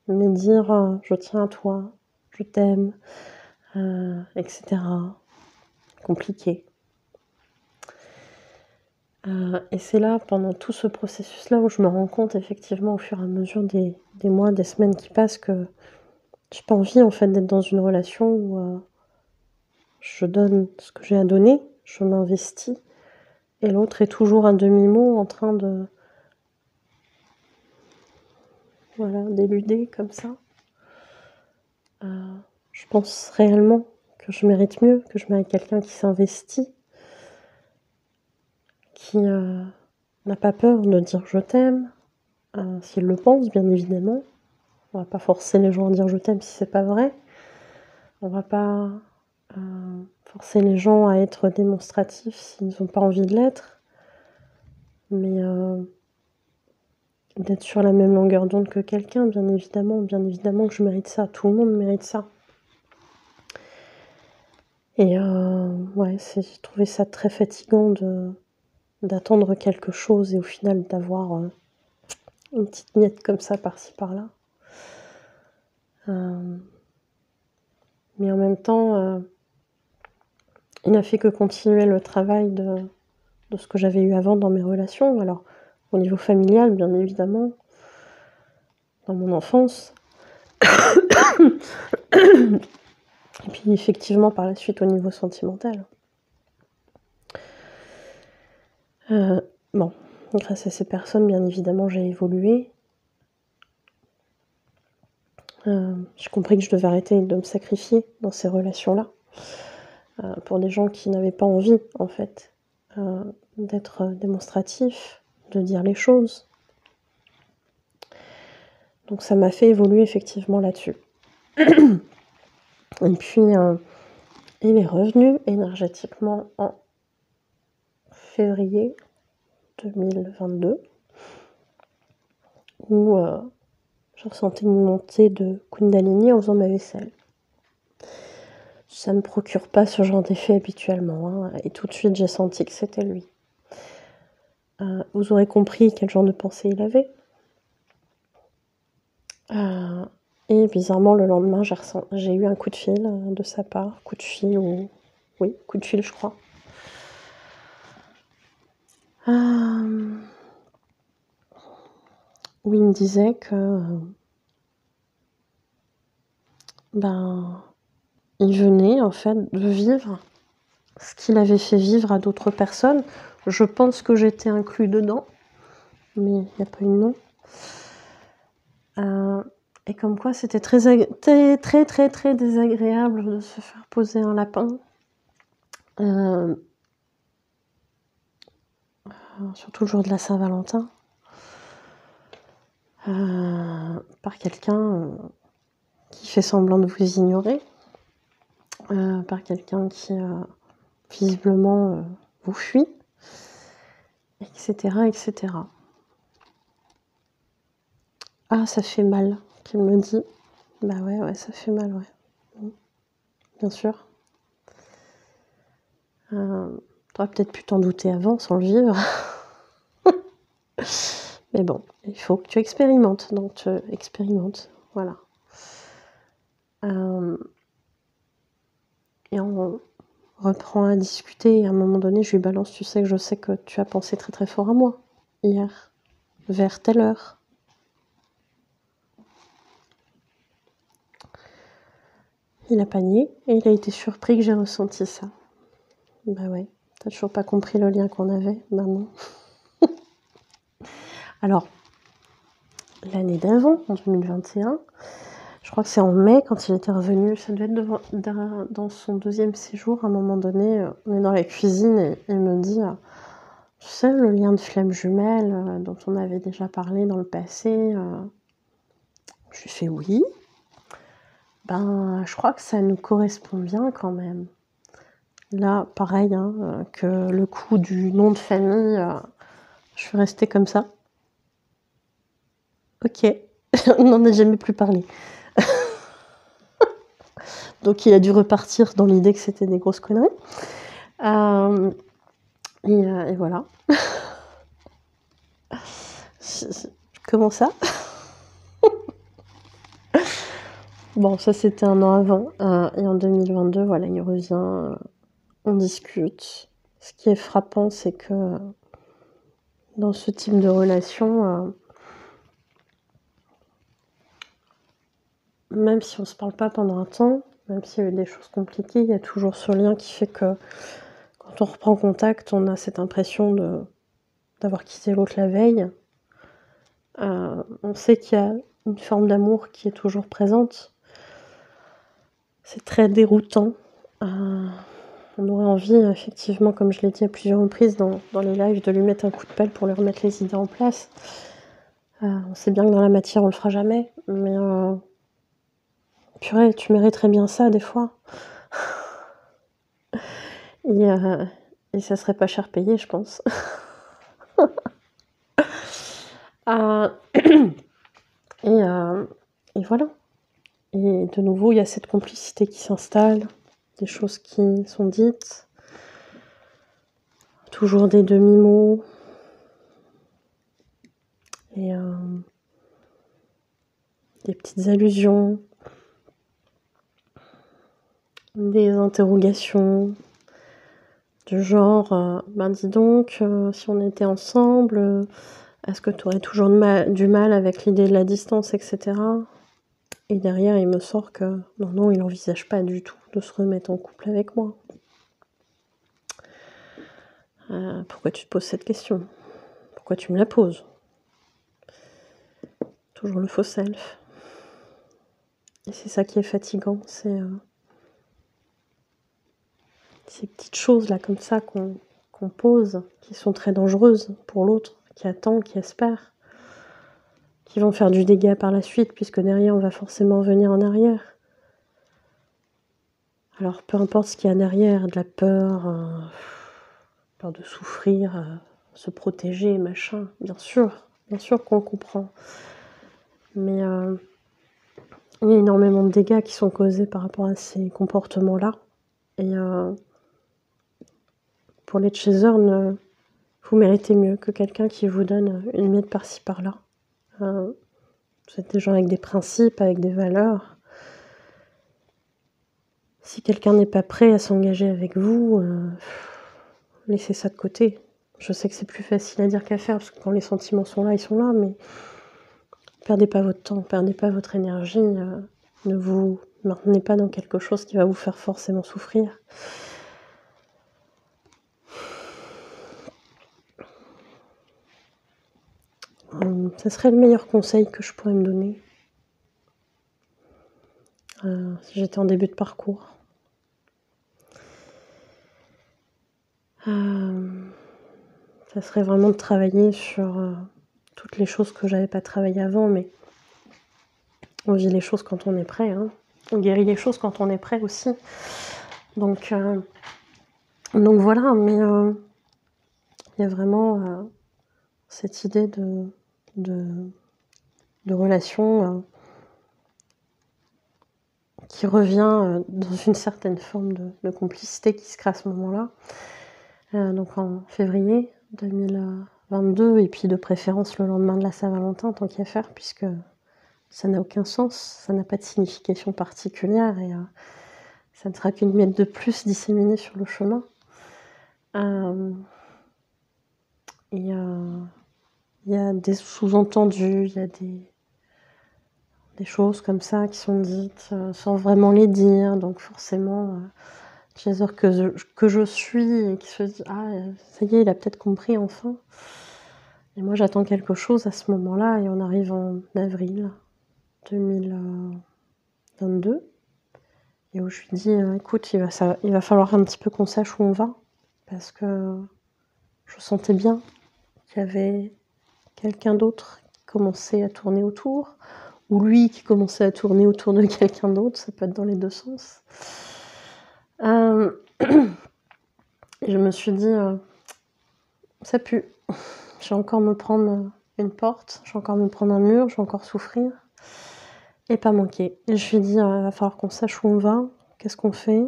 Mais dire, «Je tiens à toi, je t'aime», et cetera, compliqué. Et c'est là, pendant tout ce processus-là, où je me rends compte effectivement au fur et à mesure des mois, des semaines qui passent que j'ai pas envie en fait d'être dans une relation où, je donne ce que j'ai à donner, je m'investis et l'autre est toujours à demi-mot en train de voilà, d'éluder comme ça. Je pense réellement que je mérite mieux, que je mérite quelqu'un qui s'investit, qui, n'a pas peur de dire «je t'aime», s'il le pense bien évidemment. On va pas forcer les gens à dire «je t'aime» si c'est pas vrai. On va pas, forcer les gens à être démonstratifs s'ils ont pas envie de l'être. Mais, d'être sur la même longueur d'onde que quelqu'un, bien évidemment que je mérite ça. Tout le monde mérite ça. Et ouais, j'ai trouvé ça très fatigant d'attendre quelque chose et au final d'avoir, une petite miette comme ça par-ci par-là. Hem, mais en même temps, il n'a fait que continuer le travail de ce que j'avais eu avant dans mes relations. Alors, au niveau familial, bien évidemment, dans mon enfance et puis effectivement par la suite au niveau sentimental. Bon, grâce à ces personnes, bien évidemment, j'ai évolué. J'ai compris que je devais arrêter de me sacrifier dans ces relations-là, pour des gens qui n'avaient pas envie, en fait, d'être, démonstratifs, de dire les choses. Donc ça m'a fait évoluer effectivement là-dessus. Et puis, il est revenu énergétiquement en février 2022 où, je ressentais une montée de Kundalini en faisant ma vaisselle. Ça me procure pas ce genre d'effet habituellement, hein, et tout de suite j'ai senti que c'était lui. Vous aurez compris quel genre de pensée il avait. Et bizarrement le lendemain j'ai eu un coup de fil, de sa part, coup de fil ou oui, coup de fil je crois. Où il me disait que, ben, il venait en fait de vivre ce qu'il avait fait vivre à d'autres personnes. Je pense que j'étais inclus dedans, mais il y a pas eu de nom. Et comme quoi c'était très désagréable de se faire poser un lapin. Surtout le jour de la Saint-Valentin. Par quelqu'un, qui fait semblant de vous ignorer, par quelqu'un qui visiblement vous fuit, etc., etc. Ah, ça fait mal, qu'il me dit. Bah ouais, ça fait mal, ouais. Bien sûr. T'aurais peut-être pu t'en douter avant sans le vivre. Mais bon, il faut que tu expérimentes, donc tu expérimentes, voilà. Et on reprend à discuter, et à un moment donné, je lui balance, tu sais que tu as pensé très très fort à moi, hier, vers telle heure. Il a paniqué, et il a été surpris que j'ai ressenti ça. Bah ouais, t'as toujours pas compris le lien qu'on avait? Bah non. Alors, l'année d'avant, en 2021, je crois que c'est en mai, quand il était revenu, ça devait être dans son 2e séjour, à un moment donné, on est dans la cuisine et il me dit, tu sais, le lien de flamme jumelle dont on avait déjà parlé dans le passé, je lui fais oui. Ben, je crois que ça nous correspond bien quand même. Là, pareil, que le coup du nom de famille, je suis restée comme ça. Ok, on n'en a jamais plus parlé. Donc il a dû repartir dans l'idée que c'était des grosses conneries. Et voilà. Comment ça? Bon, ça c'était un an avant. Et en 2022, voilà, il revient, on discute. Ce qui est frappant, c'est que dans ce type de relation, même si on se parle pas pendant un temps, même s'il y a eu des choses compliquées, il y a toujours ce lien qui fait que quand on reprend contact, on a cette impression d'avoir quitté l'autre la veille. On sait qu'il y a une forme d'amour qui est toujours présente. C'est très déroutant. On aurait envie, effectivement, comme je l'ai dit à plusieurs reprises dans les lives, de lui mettre un coup de pelle pour lui remettre les idées en place. On sait bien que dans la matière, on le fera jamais, mais purée, tu mériterais bien ça, des fois. Et ça serait pas cher payé, je pense. Et voilà. Et de nouveau, il y a cette complicité qui s'installe, des choses qui sont dites, toujours des demi-mots, et des petites allusions, des interrogations, du genre ben dis donc, si on était ensemble, est-ce que tu aurais toujours du mal avec l'idée de la distance, etc. Et derrière, il me sort que non, il n'envisage pas du tout de se remettre en couple avec moi. Pourquoi tu te poses cette question? Pourquoi tu me la poses? Toujours le faux self. Et c'est ça qui est fatigant, c'est ces petites choses là comme ça qu'on pose, qui sont très dangereuses pour l'autre, qui attend, qui espère, qui vont faire du dégât par la suite, puisque derrière on va forcément venir en arrière. Alors peu importe ce qu'il y a derrière, de la peur, peur de souffrir, se protéger, machin, bien sûr qu'on le comprend. Mais il y a énormément de dégâts qui sont causés par rapport à ces comportements-là. Et pour les chasers, vous méritez mieux que quelqu'un qui vous donne une miette par-ci par-là. Vous êtes des gens avec des principes, avec des valeurs. Si quelqu'un n'est pas prêt à s'engager avec vous, laissez ça de côté. Je sais que c'est plus facile à dire qu'à faire, parce que quand les sentiments sont là, ils sont là, mais perdez pas votre temps, perdez pas votre énergie, ne vous maintenez pas dans quelque chose qui va vous faire forcément souffrir. Ça serait le meilleur conseil que je pourrais me donner si j'étais en début de parcours. Ça serait vraiment de travailler sur toutes les choses que j'avais pas travaillé avant, mais On vit les choses quand on est prêt, hein. On guérit les choses quand on est prêt aussi. Donc voilà, mais il y a vraiment cette idée de relation qui revient dans une certaine forme de complicité qui se crée à ce moment-là. Donc en février 2022, et puis de préférence le lendemain de la Saint-Valentin, tant qu'à faire, puisque ça n'a aucun sens, ça n'a pas de signification particulière, et ça ne sera qu'une miette de plus disséminée sur le chemin. Et il y a des sous-entendus, il y a des choses comme ça qui sont dites sans vraiment les dire, donc forcément chasseur que je suis, et qui se dit ah ça y est, il a peut-être compris enfin. Et moi j'attends quelque chose à ce moment-là, et on arrive en avril 2022, et où je lui dis écoute, il va falloir un petit peu qu'on sache où on va, parce que je sentais bien qu'il y avait quelqu'un d'autre qui commençait à tourner autour, ou lui qui commençait à tourner autour de quelqu'un d'autre, ça peut être dans les deux sens. Et je me suis dit ça pue, je vais encore me prendre une porte, je vais encore me prendre un mur, je vais encore souffrir, et pas manquer. Et je lui ai dit il va falloir qu'on sache où on va, qu'est-ce qu'on fait.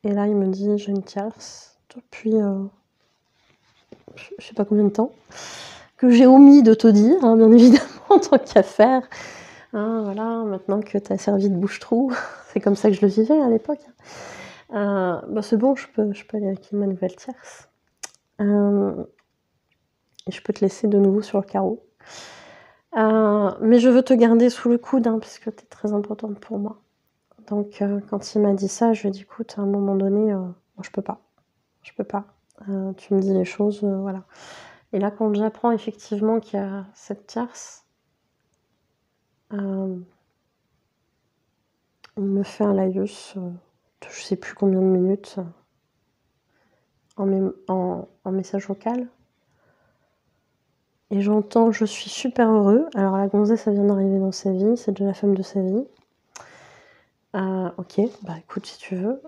Et là il me dit j'ai une tierce depuis je sais pas combien de temps, que j'ai omis de te dire, hein, bien évidemment, en tant qu'affaire. Hein, voilà, maintenant que tu as servi de bouche-trou, c'est comme ça que je le vivais à l'époque. Bah c'est bon, je peux aller avec ma nouvelle tierce. Et je peux te laisser de nouveau sur le carreau. Mais je veux te garder sous le coude, hein, puisque tu es très importante pour moi. Donc quand il m'a dit ça, je lui ai dit écoute, à un moment donné, moi je peux pas. Je peux pas. Tu me dis les choses, voilà. Et là, quand j'apprends effectivement qu'il y a cette tierce, il me fait un laïus de je sais plus combien de minutes en message vocal. Et j'entends je suis super heureux. Alors la gonzesse, ça vient d'arriver dans sa vie, c'est déjà la femme de sa vie. Ok, bah écoute si tu veux.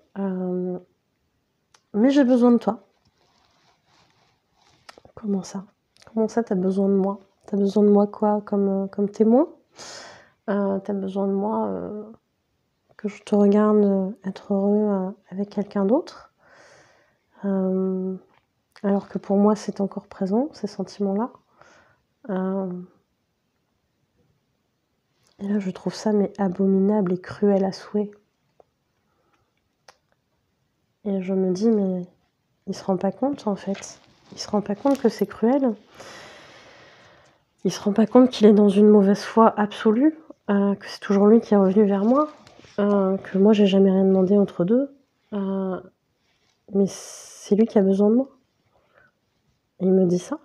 Mais j'ai besoin de toi. Comment ça? Comment ça t'as besoin de moi? T'as besoin de moi quoi? Comme témoin? T'as besoin de moi que je te regarde être heureux avec quelqu'un d'autre? Alors que pour moi c'est encore présent, ces sentiments-là. Et là je trouve ça mais abominable et cruel à souhait. Et je me dis mais il se rend pas compte en fait. Il se rend pas compte que c'est cruel. Il se rend pas compte qu'il est dans une mauvaise foi absolue, que c'est toujours lui qui est revenu vers moi, que moi j'ai jamais rien demandé entre deux, mais c'est lui qui a besoin de moi. Et il me dit ça.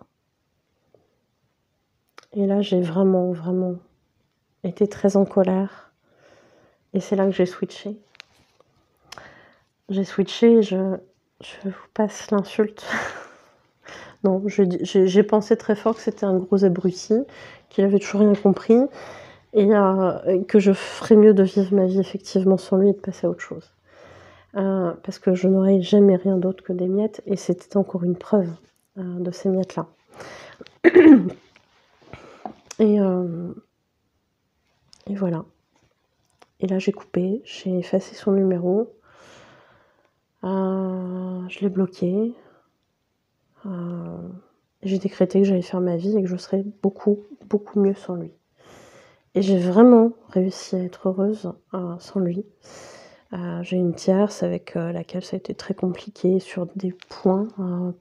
Et là j'ai vraiment, vraiment été très en colère. Et c'est là que j'ai switché. J'ai switché, je vous passe l'insulte. Non, j'ai pensé très fort que c'était un gros abruti, qu'il avait toujours rien compris, et que je ferais mieux de vivre ma vie effectivement sans lui et de passer à autre chose. Parce que je n'aurais jamais rien d'autre que des miettes, et c'était encore une preuve de ces miettes-là. Et voilà. Et là j'ai coupé, j'ai effacé son numéro, je l'ai bloqué, j'ai décrété que j'allais faire ma vie et que je serais beaucoup, beaucoup mieux sans lui. Et j'ai vraiment réussi à être heureuse sans lui. J'ai une tierce avec laquelle ça a été très compliqué sur des points,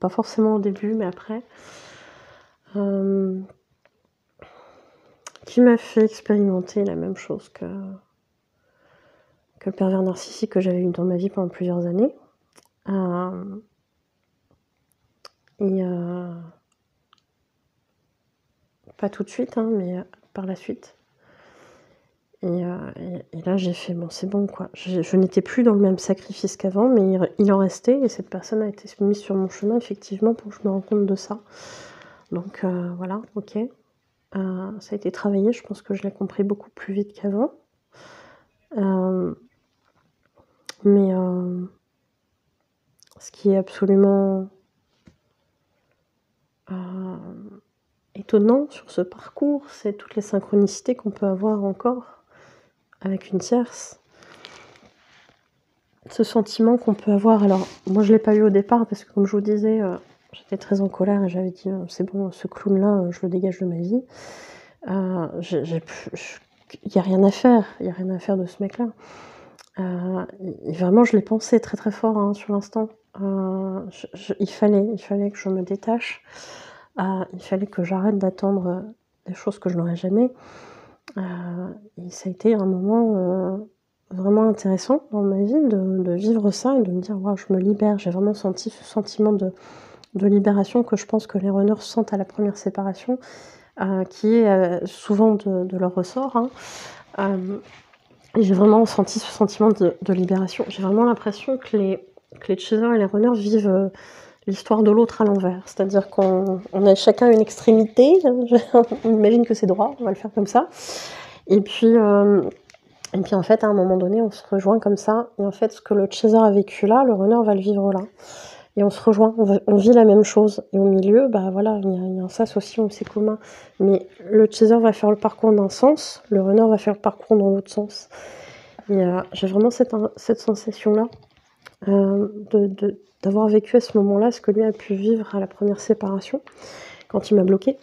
pas forcément au début, mais après, qui m'a fait expérimenter la même chose que le pervers narcissique que j'avais eu dans ma vie pendant plusieurs années. Et pas tout de suite, hein, mais par la suite. Et là j'ai fait bon c'est bon quoi. Je n'étais plus dans le même sacrifice qu'avant, mais il en restait, et cette personne a été mise sur mon chemin effectivement pour que je me rende compte de ça. Donc voilà, ok. Ça a été travaillé, je pense que je l'ai compris beaucoup plus vite qu'avant. Hem, mais ce qui est absolument, hem, étonnant sur ce parcours, c'est toutes les synchronicités qu'on peut avoir encore avec une tierce. Ce sentiment qu'on peut avoir, alors moi je l'ai pas eu au départ parce que comme je vous disais, j'étais très en colère et j'avais dit: «C'est bon, ce clown-là, je le dégage de ma vie». J'ai plus il y a rien à faire, il y a rien à faire de ce mec-là. Et vraiment je l'ai pensé très, très fort, hein, sur l'instant. Il fallait que je me détache, il fallait que j'arrête d'attendre, des choses que je n'aurai jamais. Heu et ça a été un moment, vraiment intéressant dans ma vie de vivre ça et de me dire: «Waouh, je me libère». J'ai vraiment senti ce sentiment de libération que je pense que les runners sentent à la première séparation, qui est, souvent de leur ressort, hein. Hem Et j'ai vraiment senti ce sentiment de libération. J'ai vraiment l'impression que les chasers et les runners vivent, l'histoire de l'autre à l'envers. C'est-à-dire qu'on a chacun une extrémité, on imagine que c'est droit, on va le faire comme ça. Et puis, en fait, à un moment donné, on se rejoint comme ça et en fait, ce que le chaser a vécu là, le runner va le vivre là et on se rejoint, on vit la même chose et au milieu, bah, voilà, il y a un sas aussi où c'est commun. Mais le chaser va faire le parcours d'un sens, le runner va faire le parcours dans l'autre sens. Et j'ai vraiment cette sensation-là, d'avoir vécu à ce moment-là ce que lui a pu vivre à la première séparation, quand il m'a bloquée.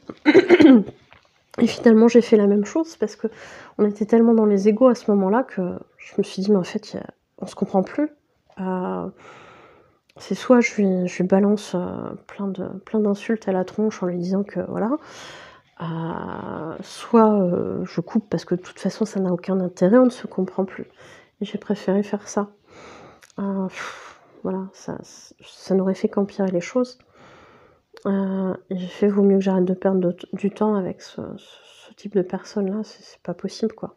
Et finalement, j'ai fait la même chose parce qu'on était tellement dans les égos à ce moment-là que je me suis dit: «Mais en fait, on se comprend plus». Heu, c'est soit je lui balance, plein d'insultes à la tronche en lui disant que voilà, soit, je coupe parce que de toute façon ça n'a aucun intérêt, on ne se comprend plus. Et j'ai préféré faire ça. Heu, voilà, ça n'aurait fait qu'empirer les choses. Et j'ai fait: «Vaut mieux que j'arrête de perdre du temps avec ce type de personne-là, c'est pas possible, quoi».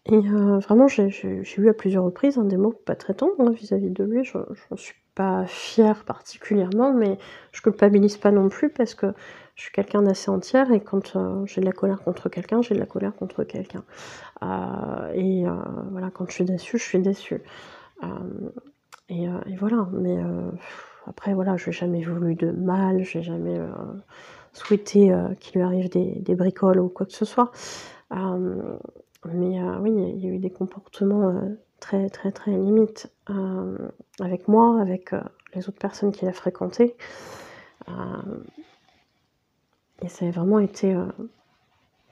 Et vraiment j'ai eu à plusieurs reprises, hein, des mots pas très tendres, hein, vis-à-vis de lui. J'en suis pas fière particulièrement, mais je culpabilise pas non plus parce que je suis quelqu'un d'assez entière et quand, j'ai de la colère contre quelqu'un, j'ai de la colère contre quelqu'un. Voilà, quand je suis déçue, je suis déçue. Hem et voilà, mais après voilà, je lui ai jamais voulu de mal, j'ai jamais, souhaité, qu'il lui arrive des bricoles ou quoi que ce soit. Hem, mais oui, il y a eu des comportements, très, très, très limites, avec moi, avec, les autres personnes qu'il a fréquentées. Hem et ça a vraiment été,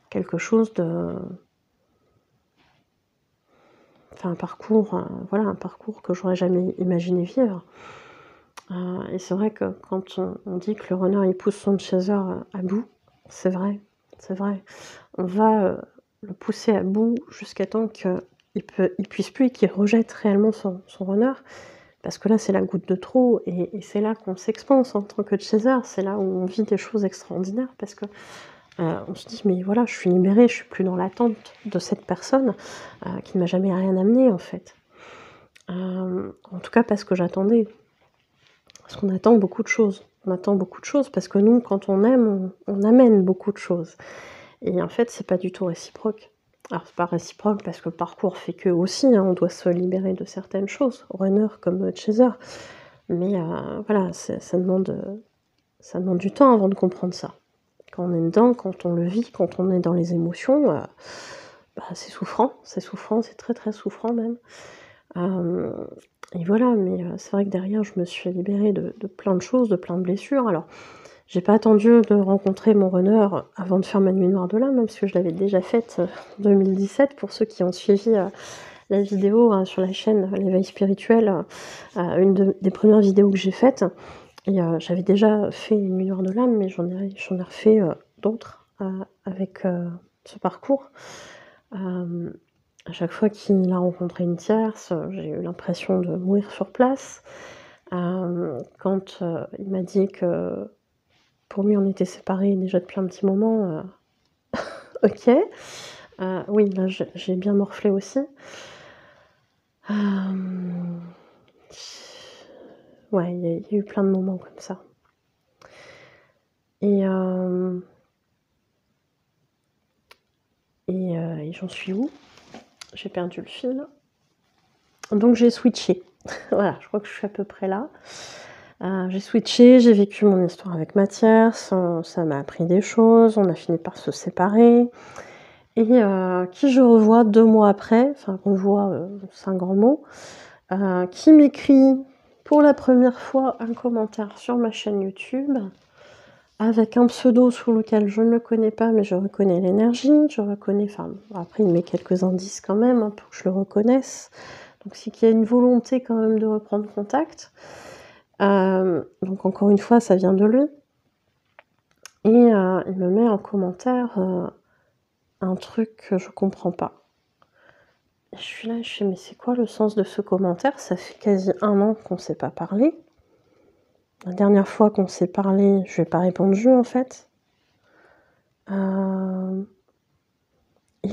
quelque chose de enfin un parcours, voilà, un parcours que j'aurais jamais imaginé vivre. Et c'est vrai que quand on dit que le runner, il pousse son chaser, à bout, c'est vrai, c'est vrai. On va, le pousser à bout jusqu'à temps qu'il puisse plus et qu'il rejette réellement son runner. Parce que là, c'est la goutte de trop et c'est là qu'on s'expanse en tant que chaser. C'est là où on vit des choses extraordinaires parce que, on se dit: «Mais voilà, je suis libérée, je suis plus dans l'attente de cette personne, qui ne m'a jamais rien amené, en fait». En tout cas, pas ce que j'attendais. Parce qu'on attend beaucoup de choses. On attend beaucoup de choses parce que nous, quand on aime, on amène beaucoup de choses et en fait, c'est pas du tout réciproque. Alors c'est pas réciproque parce que le parcours fait que aussi, hein, on doit se libérer de certaines choses, runner comme, chaser. Mais voilà, ça demande du temps avant de comprendre ça. Quand on est dedans, quand on le vit, quand on est dans les émotions, bah, c'est souffrant, c'est très, très souffrant même. Hem et voilà, mais c'est vrai que derrière, je me suis libérée de plein de choses, de plein de blessures. Alors, j'ai pas attendu de rencontrer mon runner avant de faire ma nuit noire de l'âme, hein, parce que je l'avais déjà faite, en 2017 pour ceux qui ont suivi, la vidéo, sur la chaîne L'éveil spirituel, une des premières vidéos que j'ai faites et j'avais déjà fait une nuit noire de l'âme, mais j'en ai refait, d'autres, avec, ce parcours. Hem À chaque fois qu'il a rencontré une tierce, j'ai eu l'impression de mourir sur place. Quand, il m'a dit que pour lui on était séparés déjà depuis un petit moment, OK. Oui, là j'ai bien morflé aussi. Hem, ouais, il y a eu plein de moments comme ça Et j'en suis où? J'ai perdu le fil. Donc j'ai switché. Voilà, je crois que je suis à peu près là. J'ai switché, j'ai vécu mon histoire avec Mathias, ça m'a appris des choses, on a fini par se séparer et qui je revois 2 mois après, enfin revois, c'est un grand mot, qui m'écrit pour la première fois un commentaire sur ma chaîne YouTube avec un pseudo sous lequel je ne le connais pas, mais je reconnais l'énergie, je reconnais, enfin après il met quelques indices quand même, hein, pour que je le reconnaisse. Donc c'est qu'il y a une volonté quand même de reprendre contact. Donc encore une fois, ça vient de lui. Et il me met en commentaire un truc que je comprends pas. Et je suis là, je fais: «Mais c'est quoi le sens de ce commentaire? Ça fait quasi 1 an qu'on ne s'est pas parlé. La dernière fois qu'on s'est parlé, je lui ai pas répondu en fait. Il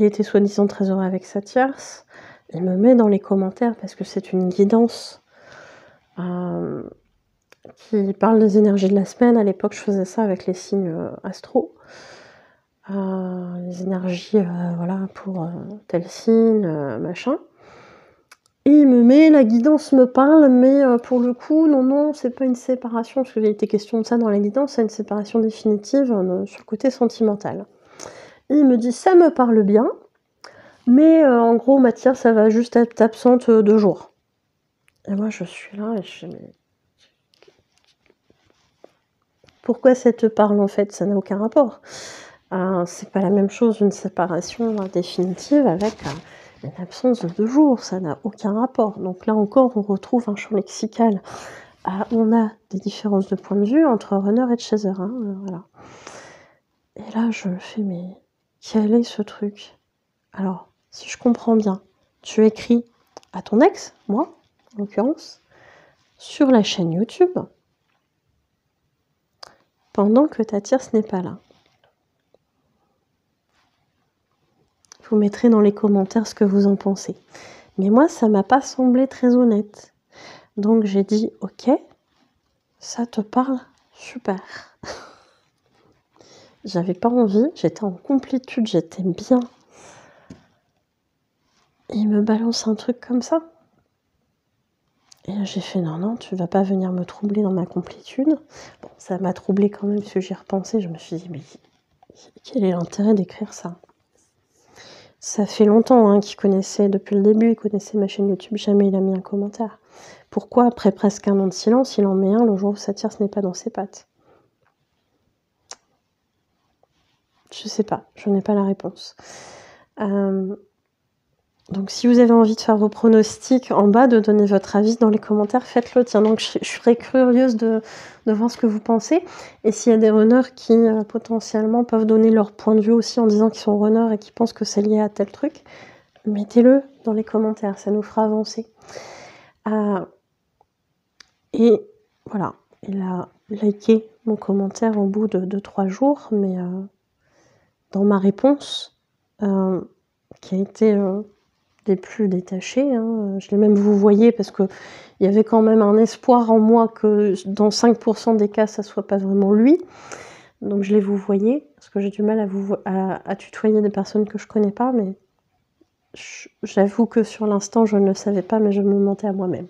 était soi-disant très heureux avec sa tierce. Il me met dans les commentaires parce que c'est une guidance qui parle des énergies de la semaine. À l'époque, je faisais ça avec les signes astro. Les énergies, voilà, pour tel signe, machin. Et il me met, la guidance me parle, mais pour le coup, non, c'est pas une séparation, parce qu'il a été question de ça dans la guidance, c'est une séparation définitive sur le côté sentimental. Et il me dit: «Ça me parle bien, mais en gros, Mathia, ça va juste être absente 2 jours». Et moi, je suis là et je fais: «Mais pourquoi ça te parle en fait? Ça n'a aucun rapport». C'est pas la même chose une séparation définitive avec une absence de 2 jours, ça n'a aucun rapport. Donc là encore, on retrouve un champ lexical. On a des différences de point de vue entre runner et chaser, hein, voilà. Et là, je fais: «Mais quel est ce truc?» Alors, si je comprends bien, tu écris à ton ex, moi, en l'occurrence, sur la chaîne YouTube, pendant que ta tierce n'est pas là. Vous mettrez dans les commentaires ce que vous en pensez. Mais moi, ça m'a pas semblé très honnête. Donc j'ai dit: «OK, ça te parle? Super». J'avais pas envie, j'étais en complétude, j'étais bien. Et il me balance un truc comme ça. Et là, j'ai fait: «Non, tu vas pas venir me troubler dans ma complétude». Bon, ça m'a troublée quand même, parce que j'y repensé, je me suis dit: «Mais quel est l'intérêt d'écrire ça?» Ça fait longtemps, hein, qu'il connaissait, depuis le début, il connaissait ma chaîne YouTube, jamais il a mis un commentaire. Pourquoi, après presque 1 an de silence, il en met un le jour où sa tierce n'est pas dans ses pattes? Je sais pas, je n'ai pas la réponse. Donc si vous avez envie de faire vos pronostics en bas, de donner votre avis dans les commentaires, faites-le. Tiens, donc je serais curieuse de voir ce que vous pensez. Et s'il y a des runners qui potentiellement peuvent donner leur point de vue aussi en disant qu'ils sont runners et qui pensent que c'est lié à tel truc, mettez-le dans les commentaires, ça nous fera avancer. Et voilà, il a liké mon commentaire au bout de 3 jours, mais dans ma réponse, qui a été des plus détachés, hein, je l'ai même vouvoyé parce qu'il y avait quand même un espoir en moi que dans 5% des cas, ça soit pas vraiment lui. Donc je l'ai vouvoyé, parce que j'ai du mal à tutoyer des personnes que je connais pas, mais j'avoue que sur l'instant, je ne le savais pas, mais je me mentais à moi-même.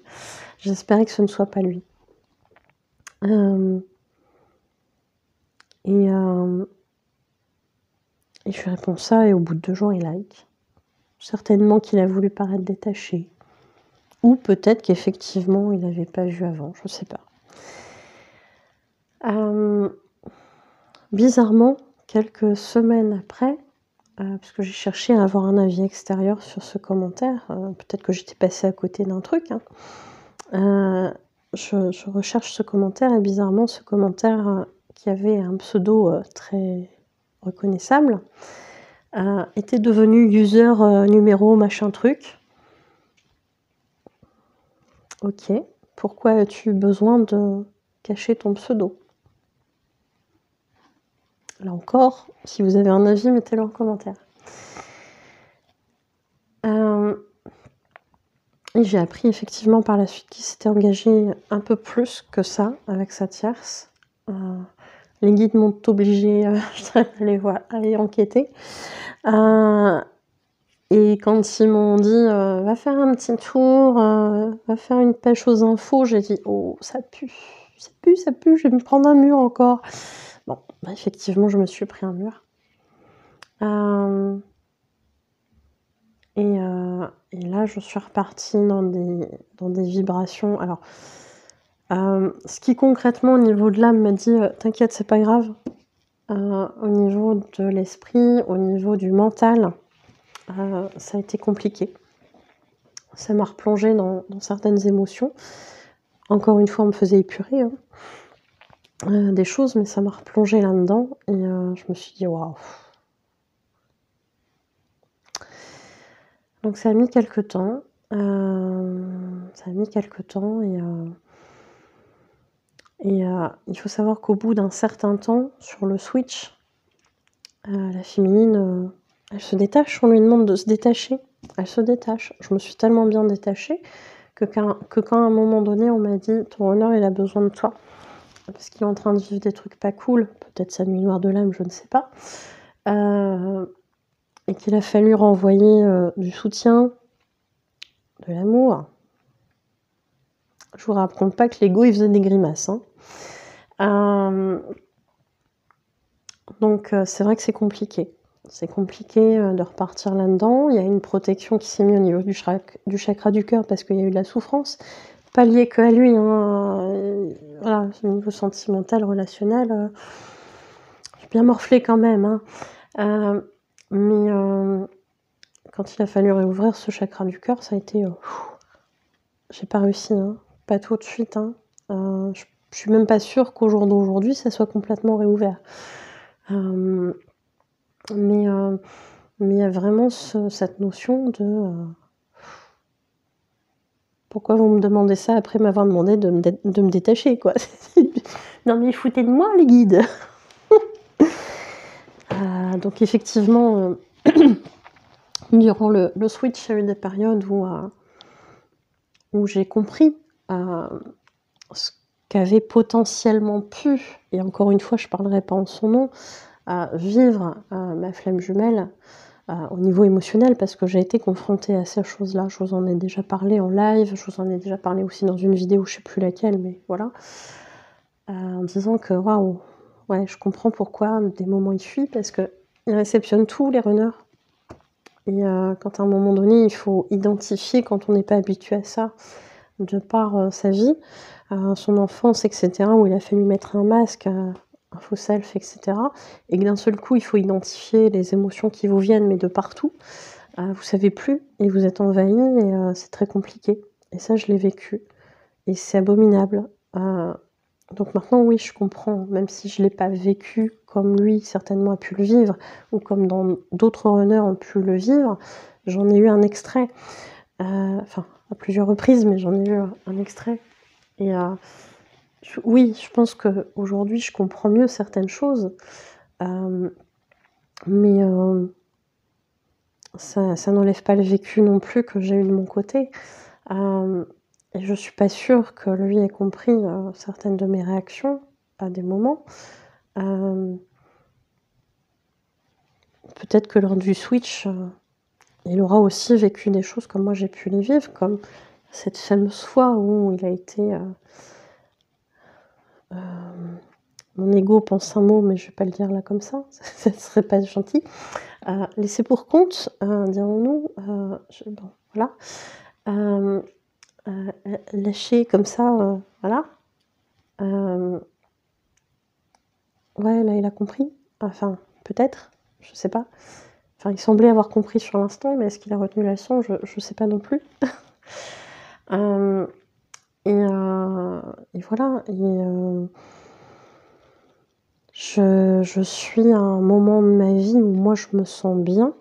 J'espérais que ce ne soit pas lui. Et je lui réponds ça, et au bout de 2 jours, il like. Certainement qu'il a voulu paraître détaché. Ou peut-être qu'effectivement, il n'avait pas vu avant, je ne sais pas. Bizarrement, quelques semaines après, parce que j'ai cherché à avoir un avis extérieur sur ce commentaire, peut-être que j'étais passée à côté d'un truc, hein. Je recherche ce commentaire, et bizarrement, ce commentaire qui avait un pseudo très reconnaissable était devenu user numéro machin truc. Ok, pourquoi as-tu besoin de cacher ton pseudo? Là encore, si vous avez un avis, mettez-le en commentaire. Et j'ai appris effectivement par la suite qu'il s'était engagé un peu plus que ça avec sa tierce. les guides m'ont obligée à aller enquêter. Et quand ils m'ont dit va faire un petit tour, va faire une pêche aux infos, j'ai dit oh, ça pue, je vais me prendre un mur encore. Bon, bah, effectivement, je me suis pris un mur. Et là, je suis repartie dans des vibrations. Alors, ce qui concrètement, au niveau de l'âme, me dit t'inquiète, c'est pas grave. Au niveau de l'esprit, au niveau du mental, ça a été compliqué. Ça m'a replongée dans certaines émotions. Encore une fois, on me faisait épurer des choses, mais ça m'a replongée là-dedans. Et je me suis dit waouh. Donc ça a mis quelques temps. Et il faut savoir qu'au bout d'un certain temps, sur le switch, la féminine, elle se détache. On lui demande de se détacher. Elle se détache. Je me suis tellement bien détachée que quand à un moment donné, on m'a dit « Ton honneur, il a besoin de toi. » Parce qu'il est en train de vivre des trucs pas cool. Peut-être sa nuit noire de l'âme, je ne sais pas. Et qu'il a fallu renvoyer du soutien, de l'amour. Je vous raconte pas que l'ego, il faisait des grimaces. Donc c'est vrai que c'est compliqué. C'est compliqué de repartir là-dedans. Il y a une protection qui s'est mise au niveau du chakra du cœur parce qu'il y a eu de la souffrance. Pas lié que à lui. Voilà, au niveau sentimental, relationnel, j'ai bien morflé quand même. Mais quand il a fallu réouvrir ce chakra du cœur, ça a été... j'ai pas réussi, pas tout de suite. Je suis même pas sûre qu'au jour d'aujourd'hui, ça soit complètement réouvert. Mais il y a vraiment cette notion de pourquoi vous me demandez ça après m'avoir demandé de me détacher, quoi. Non mais foutez de moi, les guides. Donc effectivement, durant le switch, il y a eu des périodes où j'ai compris ce qu'avait potentiellement pu, et encore une fois, je parlerai pas en son nom, vivre ma flamme jumelle au niveau émotionnel, parce que j'ai été confrontée à ces choses-là. Je vous en ai déjà parlé en live, je vous en ai déjà parlé aussi dans une vidéo, je sais plus laquelle, mais voilà. En disant que waouh, ouais, je comprends pourquoi des moments ils fuient, parce qu'ils réceptionnent tous les runners. Et quand à un moment donné, il faut identifier, quand on n'est pas habitué à ça, de par sa vie, son enfance, etc., où il a fallu mettre un masque, un faux self, etc. Et que d'un seul coup, il faut identifier les émotions qui vous viennent, mais de partout. Vous savez plus, et vous êtes envahi, et c'est très compliqué. Et ça, je l'ai vécu. Et c'est abominable. Donc maintenant, oui, je comprends, même si je ne l'ai pas vécu comme lui certainement a pu le vivre, ou comme d'autres runners ont pu le vivre, j'en ai eu un extrait. Enfin, à plusieurs reprises, mais j'en ai eu un extrait. Et oui, je pense qu'aujourd'hui, je comprends mieux certaines choses, mais ça n'enlève pas le vécu non plus que j'ai eu de mon côté. Et je suis pas sûre que lui ait compris certaines de mes réactions à des moments. Peut-être que lors du switch, il aura aussi vécu des choses comme moi j'ai pu les vivre, comme cette fameuse fois où il a été... mon ego pense un mot, mais je vais pas le dire là comme ça, ça serait pas gentil. Laissé pour compte, dirons-nous, bon, voilà. Lâché comme ça, voilà. Ouais, là, il a compris. Enfin, peut-être, je sais pas. Enfin, il semblait avoir compris sur l'instant, mais est-ce qu'il a retenu la leçon? Je sais pas non plus. Et voilà. Et je suis à un moment de ma vie où moi, je me sens bien.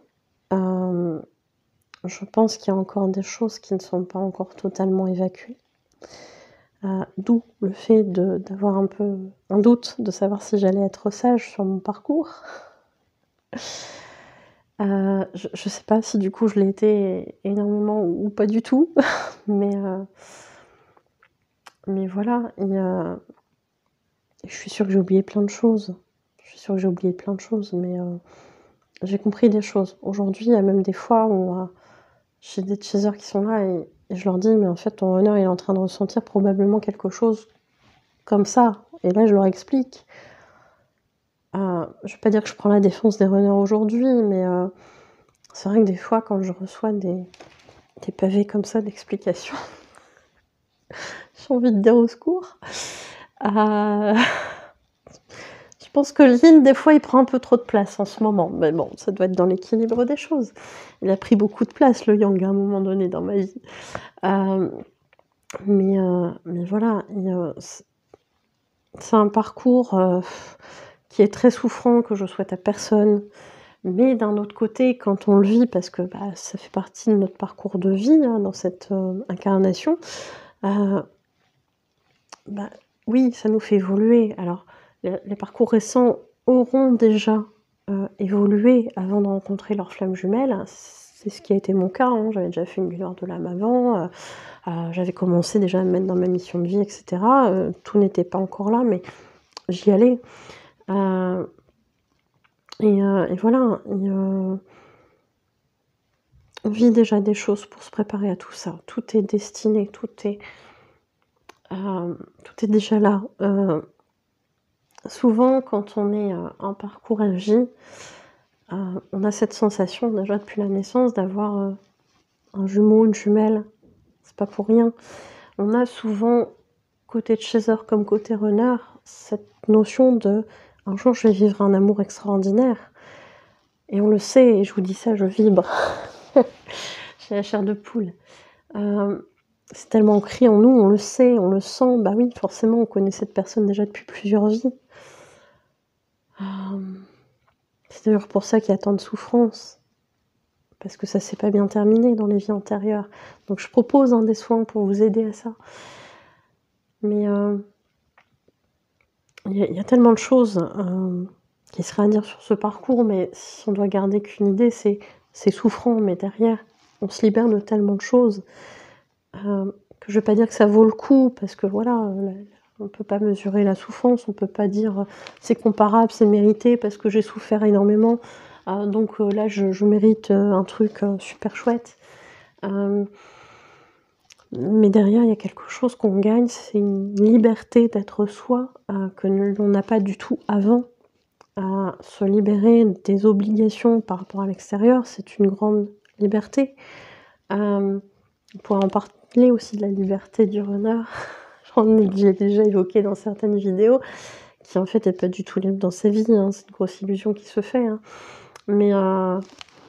Je pense qu'il y a encore des choses qui ne sont pas encore totalement évacuées. D'où le fait d'avoir un peu un doute de savoir si j'allais être sage sur mon parcours. Je sais pas si du coup je l'ai été énormément ou pas du tout, mais voilà. Et je suis sûre que j'ai oublié plein de choses. Je suis sûre que j'ai oublié plein de choses, mais j'ai compris des choses. Aujourd'hui, il y a même des fois où j'ai des chasers qui sont là et je leur dis: «Mais en fait, ton runner, il est en train de ressentir probablement quelque chose comme ça». Et là, je leur explique. Je vais pas dire que je prends la défense des runners aujourd'hui, mais c'est vrai que des fois, quand je reçois des pavés comme ça d'explications, j'ai envie de dire au secours. Je pense que le yin, des fois, il prend un peu trop de place en ce moment. Mais bon, ça doit être dans l'équilibre des choses. Il a pris beaucoup de place, le yang, à un moment donné dans ma vie. Mais voilà, c'est un parcours qui est très souffrant, que je souhaite à personne. Mais d'un autre côté, quand on le vit, parce que ça fait partie de notre parcours de vie, hein, dans cette incarnation, oui, ça nous fait évoluer. Alors, les parcours récents auront déjà évolué avant de rencontrer leurs flammes jumelles. C'est ce qui a été mon cas, hein. J'avais déjà fait une lueur de l'âme avant, j'avais commencé déjà à me mettre dans ma mission de vie, etc. Tout n'était pas encore là, mais j'y allais. Et voilà, on vit déjà des choses pour se préparer à tout ça. Tout est destiné, tout est déjà là. Souvent, quand on est en parcours FJ, on a cette sensation, déjà depuis la naissance, d'avoir un jumeau, une jumelle. C'est pas pour rien. On a souvent, côté chaser comme côté runner, cette notion de « un jour, je vais vivre un amour extraordinaire ». Et on le sait, et je vous dis ça, je vibre. J'ai la chair de poule. C'est tellement ancré en nous, on le sait, on le sent. Bah oui, forcément, on connaît cette personne déjà depuis plusieurs vies. C'est d'ailleurs pour ça qu'il y a tant de souffrance, parce que ça s'est pas bien terminé dans les vies antérieures. Donc je propose des soins pour vous aider à ça. Mais il y a tellement de choses qui seraient à dire sur ce parcours, mais si on doit garder qu'une idée, c'est souffrant, mais derrière, on se libère de tellement de choses que je vais pas dire que ça vaut le coup, parce que voilà, on peut pas mesurer la souffrance, on peut pas dire c'est comparable, c'est mérité parce que j'ai souffert énormément, donc là je mérite un truc super chouette. Mais derrière, il y a quelque chose qu'on gagne, c'est une liberté d'être soi que l'on n'a pas du tout avant. Se libérer des obligations par rapport à l'extérieur, c'est une grande liberté. On pourrait en parler aussi de la liberté du runner. J'ai déjà évoqué dans certaines vidéos, qui en fait n'est pas du tout libre dans sa vie, hein, c'est une grosse illusion qui se fait, hein. Mais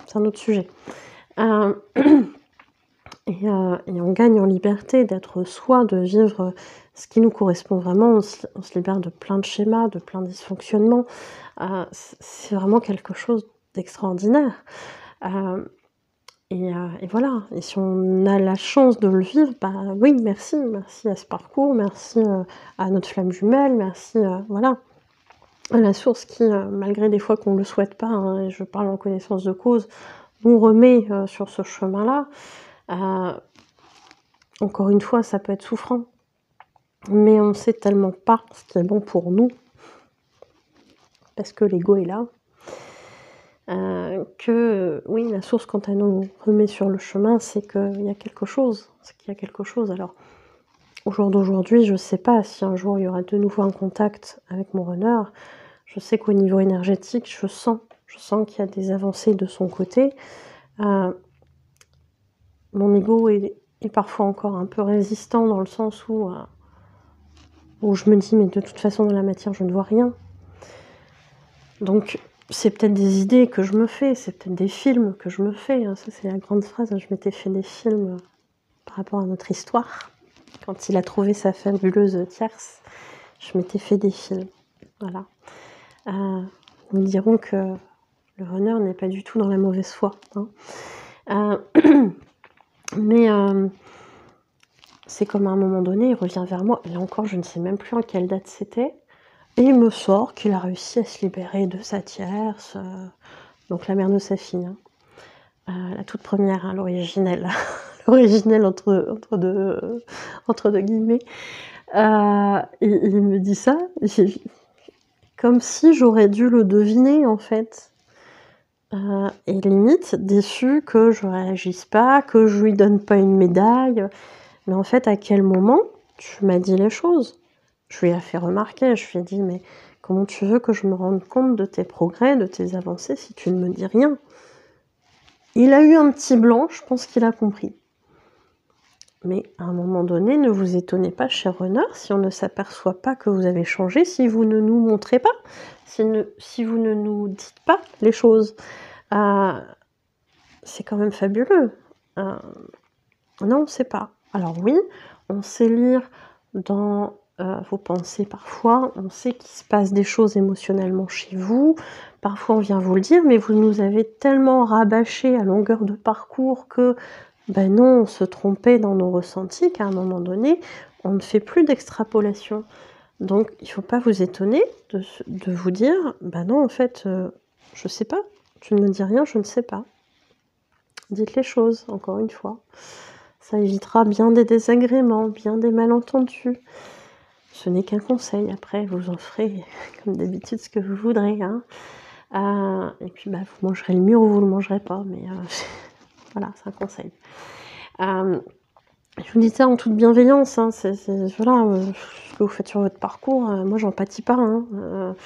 c'est un autre sujet. Et on gagne en liberté d'être soi, de vivre ce qui nous correspond vraiment. On se libère de plein de schémas, de plein de dysfonctionnements. C'est vraiment quelque chose d'extraordinaire. Et voilà. Et si on a la chance de le vivre, oui, merci à ce parcours, merci à notre flamme jumelle, merci voilà, à la source qui, malgré des fois qu'on ne le souhaite pas, hein, et je parle en connaissance de cause, nous remet sur ce chemin-là. Encore une fois, ça peut être souffrant, mais on ne sait tellement pas ce qui est bon pour nous, parce que l'ego est là, que oui, la source, quand elle nous remet sur le chemin, c'est qu'il y a quelque chose. Alors, au jour d'aujourd'hui, je ne sais pas si un jour il y aura de nouveau un contact avec mon runner. Je sais qu'au niveau énergétique, je sens qu'il y a des avancées de son côté. Mon ego est parfois encore un peu résistant, dans le sens où je me dis, mais de toute façon, dans la matière, je ne vois rien. Donc, c'est peut-être des idées que je me fais, c'est peut-être des films que je me fais, hein. Ça, c'est la grande phrase, hein. Je m'étais fait des films par rapport à notre histoire. Quand il a trouvé sa fabuleuse tierce, je m'étais fait des films. Voilà. Nous dirons que le runner n'est pas du tout dans la mauvaise foi, hein. Mais c'est comme à un moment donné, il revient vers moi, et là encore, je ne sais même plus en quelle date c'était, et il me sort qu'il a réussi à se libérer de sa tierce, donc la mère de sa fille, hein. La toute première, hein, l'originelle, l'originelle entre deux guillemets. Il me dit ça, comme si j'aurais dû le deviner, en fait. Et limite déçue que je réagisse pas, que je lui donne pas une médaille. Mais en fait, à quel moment tu m'as dit les choses? Je lui ai fait remarquer, je lui ai dit: «Mais comment tu veux que je me rende compte de tes progrès, de tes avancées si tu ne me dis rien?» Il a eu un petit blanc, je pense qu'il a compris. Mais à un moment donné, ne vous étonnez pas, cher runner, si on ne s'aperçoit pas que vous avez changé, si vous ne nous montrez pas, si vous ne nous dites pas les choses. C'est quand même fabuleux. Non, on ne sait pas. Alors oui, on sait lire dans vos pensées parfois, on sait qu'il se passe des choses émotionnellement chez vous, parfois on vient vous le dire, mais vous nous avez tellement rabâché à longueur de parcours que, ben non, on se trompait dans nos ressentis, qu'à un moment donné, on ne fait plus d'extrapolation. Donc il ne faut pas vous étonner de vous dire: ben non, en fait, je ne sais pas, tu ne me dis rien, je ne sais pas. Dites les choses, encore une fois. Ça évitera bien des désagréments, bien des malentendus. Ce n'est qu'un conseil, après vous en ferez comme d'habitude ce que vous voudrez, hein. Et puis bah, vous mangerez le mûr ou vous le mangerez pas, mais voilà, c'est un conseil. Je vous dis ça en toute bienveillance, hein, voilà, ce que vous faites sur votre parcours, moi j'en pâtis pas, hein,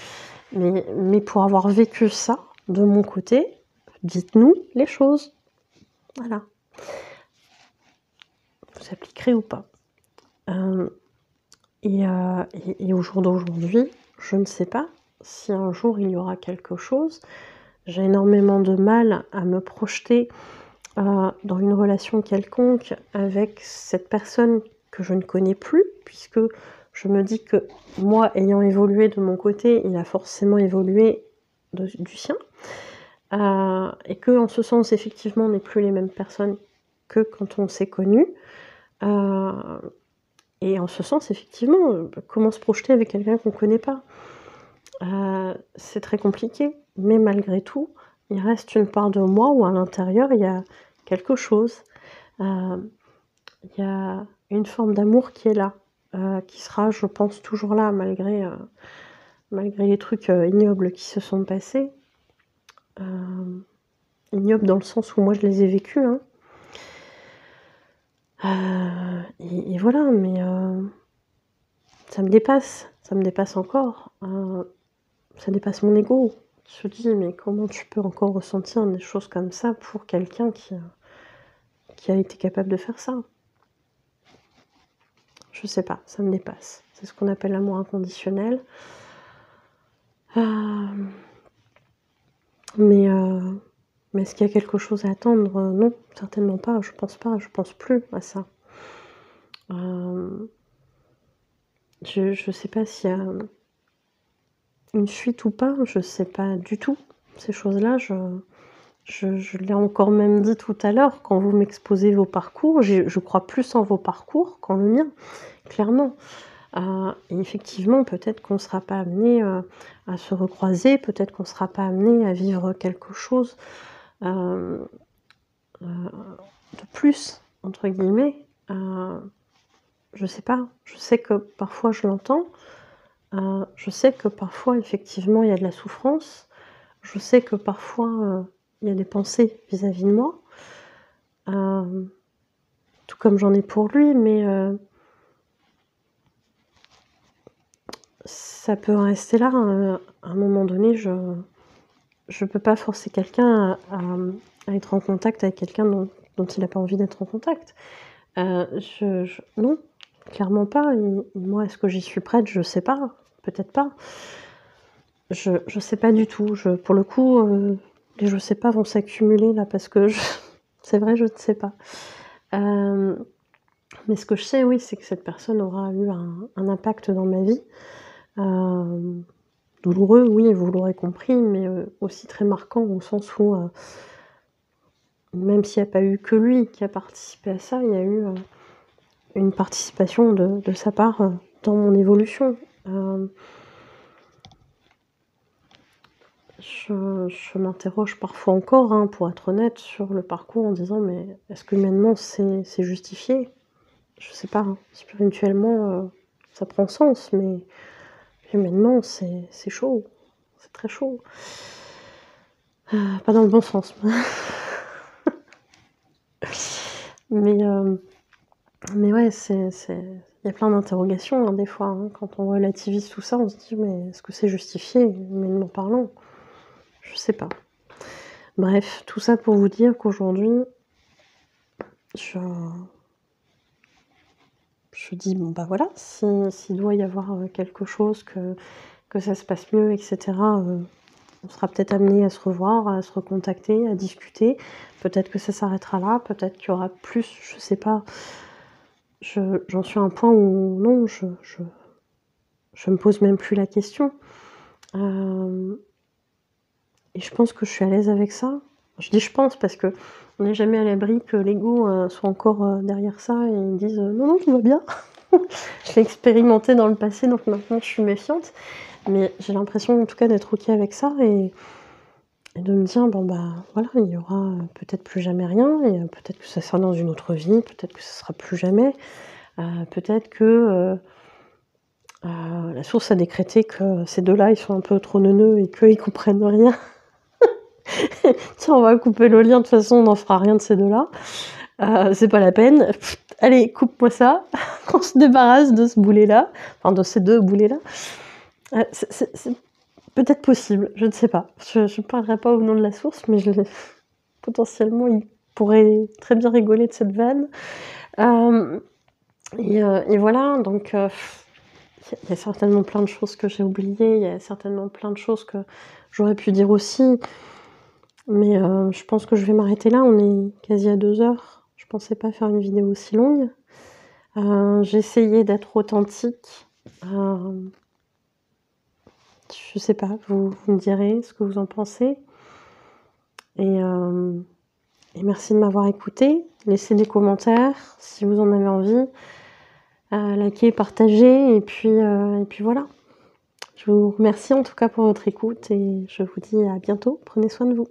mais pour avoir vécu ça, de mon côté, dites-nous les choses. Voilà. Vous appliquerez ou pas. Et au jour d'aujourd'hui, je ne sais pas si un jour il y aura quelque chose. J'ai énormément de mal à me projeter dans une relation quelconque avec cette personne que je ne connais plus, puisque je me dis que moi, ayant évolué de mon côté, il a forcément évolué du sien. Et qu'en ce sens, effectivement, on n'est plus les mêmes personnes que quand on s'est connus. Et en ce sens, effectivement, comment se projeter avec quelqu'un qu'on ne connaît pas? C'est très compliqué, mais malgré tout, il reste une part de moi où à l'intérieur, il y a quelque chose. Il y a une forme d'amour qui est là, qui sera, je pense, toujours là malgré les trucs, ignobles qui se sont passés. Ignobles dans le sens où moi je les ai vécus, hein. Et voilà, mais ça me dépasse encore. Ça dépasse mon ego. Je me dis: «Mais comment tu peux encore ressentir des choses comme ça pour quelqu'un qui a été capable de faire ça?» Je sais pas, ça me dépasse. C'est ce qu'on appelle l'amour inconditionnel. Mais est-ce qu'il y a quelque chose à attendre? Non, certainement pas, je pense pas, je pense plus à ça. Je sais pas s'il y a une suite ou pas, je sais pas du tout. Ces choses-là, je l'ai encore même dit tout à l'heure, quand vous m'exposez vos parcours, je crois plus en vos parcours qu'en le mien, clairement. Et effectivement, peut-être qu'on ne sera pas amené à se recroiser, peut-être qu'on ne sera pas amené à vivre quelque chose de plus, entre guillemets. Je sais pas, je sais que parfois je l'entends, je sais que parfois effectivement il y a de la souffrance, je sais que parfois il y a des pensées vis-à-vis de moi, tout comme j'en ai pour lui, mais ça peut rester là, à un moment donné, je peux pas forcer quelqu'un à être en contact avec quelqu'un dont il a pas envie d'être en contact. Non, clairement pas. Et moi, est-ce que j'y suis prête? Je sais pas, peut-être pas. Je sais pas du tout. Pour le coup, les je sais pas vont s'accumuler là parce que c'est vrai, je ne sais pas. Mais ce que je sais, oui, c'est que cette personne aura eu un impact dans ma vie. Douloureux, oui, vous l'aurez compris, mais aussi très marquant au sens où, même s'il n'y a pas eu que lui qui a participé à ça, il y a eu une participation de sa part dans mon évolution. Je m'interroge parfois encore, hein, pour être honnête, sur le parcours en disant: «Mais est-ce qu'humainement c'est justifié?» Je sais pas, hein, spirituellement, ça prend sens, mais humainement, c'est chaud. C'est très chaud. Pas dans le bon sens. Mais ouais, il y a plein d'interrogations, hein, des fois, hein. Quand on relativise tout ça, on se dit: «Mais est-ce que c'est justifié, humainement parlant?» Je sais pas. Bref, tout ça pour vous dire qu'aujourd'hui, je dis: «Bon, bah, voilà, s'il doit y avoir, quelque chose, que ça se passe mieux et cetera, on sera peut-être amenés à se revoir, à se recontacter, à discuter. Peut-être que ça s'arrêtera là, peut-être qu'il y aura plus, je sais pas». J'en suis à un point où non, je me pose même plus la question. Et je pense que je suis à l'aise avec ça. Je dis «je pense» parce qu'on n'est jamais à l'abri que l'ego, soit encore, derrière ça et ils disent: «Non, non, tout va bien». Je l'ai expérimenté dans le passé, donc maintenant je suis méfiante. Mais j'ai l'impression en tout cas d'être OK avec ça et de me dire: «Bon, bah, voilà, il y aura, peut-être plus jamais rien et peut-être que ça sera dans une autre vie, peut-être que ce sera plus jamais». Peut-être que, la source a décrété que ces 2-là, ils sont un peu trop neuneux et qu'ils comprennent rien. Tiens, on va couper le lien, de toute façon, on n'en fera rien de ces 2-là. C'est pas la peine. Allez, coupe-moi ça, qu'on se débarrasse de ce boulet-là, enfin de ces 2 boulets-là. C'est peut-être possible, je ne sais pas. Je parlerai pas au nom de la source, mais potentiellement, il pourrait très bien rigoler de cette vanne. Et voilà, donc il y a certainement plein de choses que j'ai oubliées, il y a certainement plein de choses que j'aurais pu dire aussi, mais je pense que je vais m'arrêter là. On est quasi à 2 heures. Je pensais pas faire une vidéo aussi longue. J'ai essayé d'être authentique. Je sais pas, vous me direz ce que vous en pensez et merci de m'avoir écoutée. Laissez des commentaires si vous en avez envie. Likez, partagez et puis voilà. Je vous remercie en tout cas pour votre écoute et je vous dis à bientôt. Prenez soin de vous.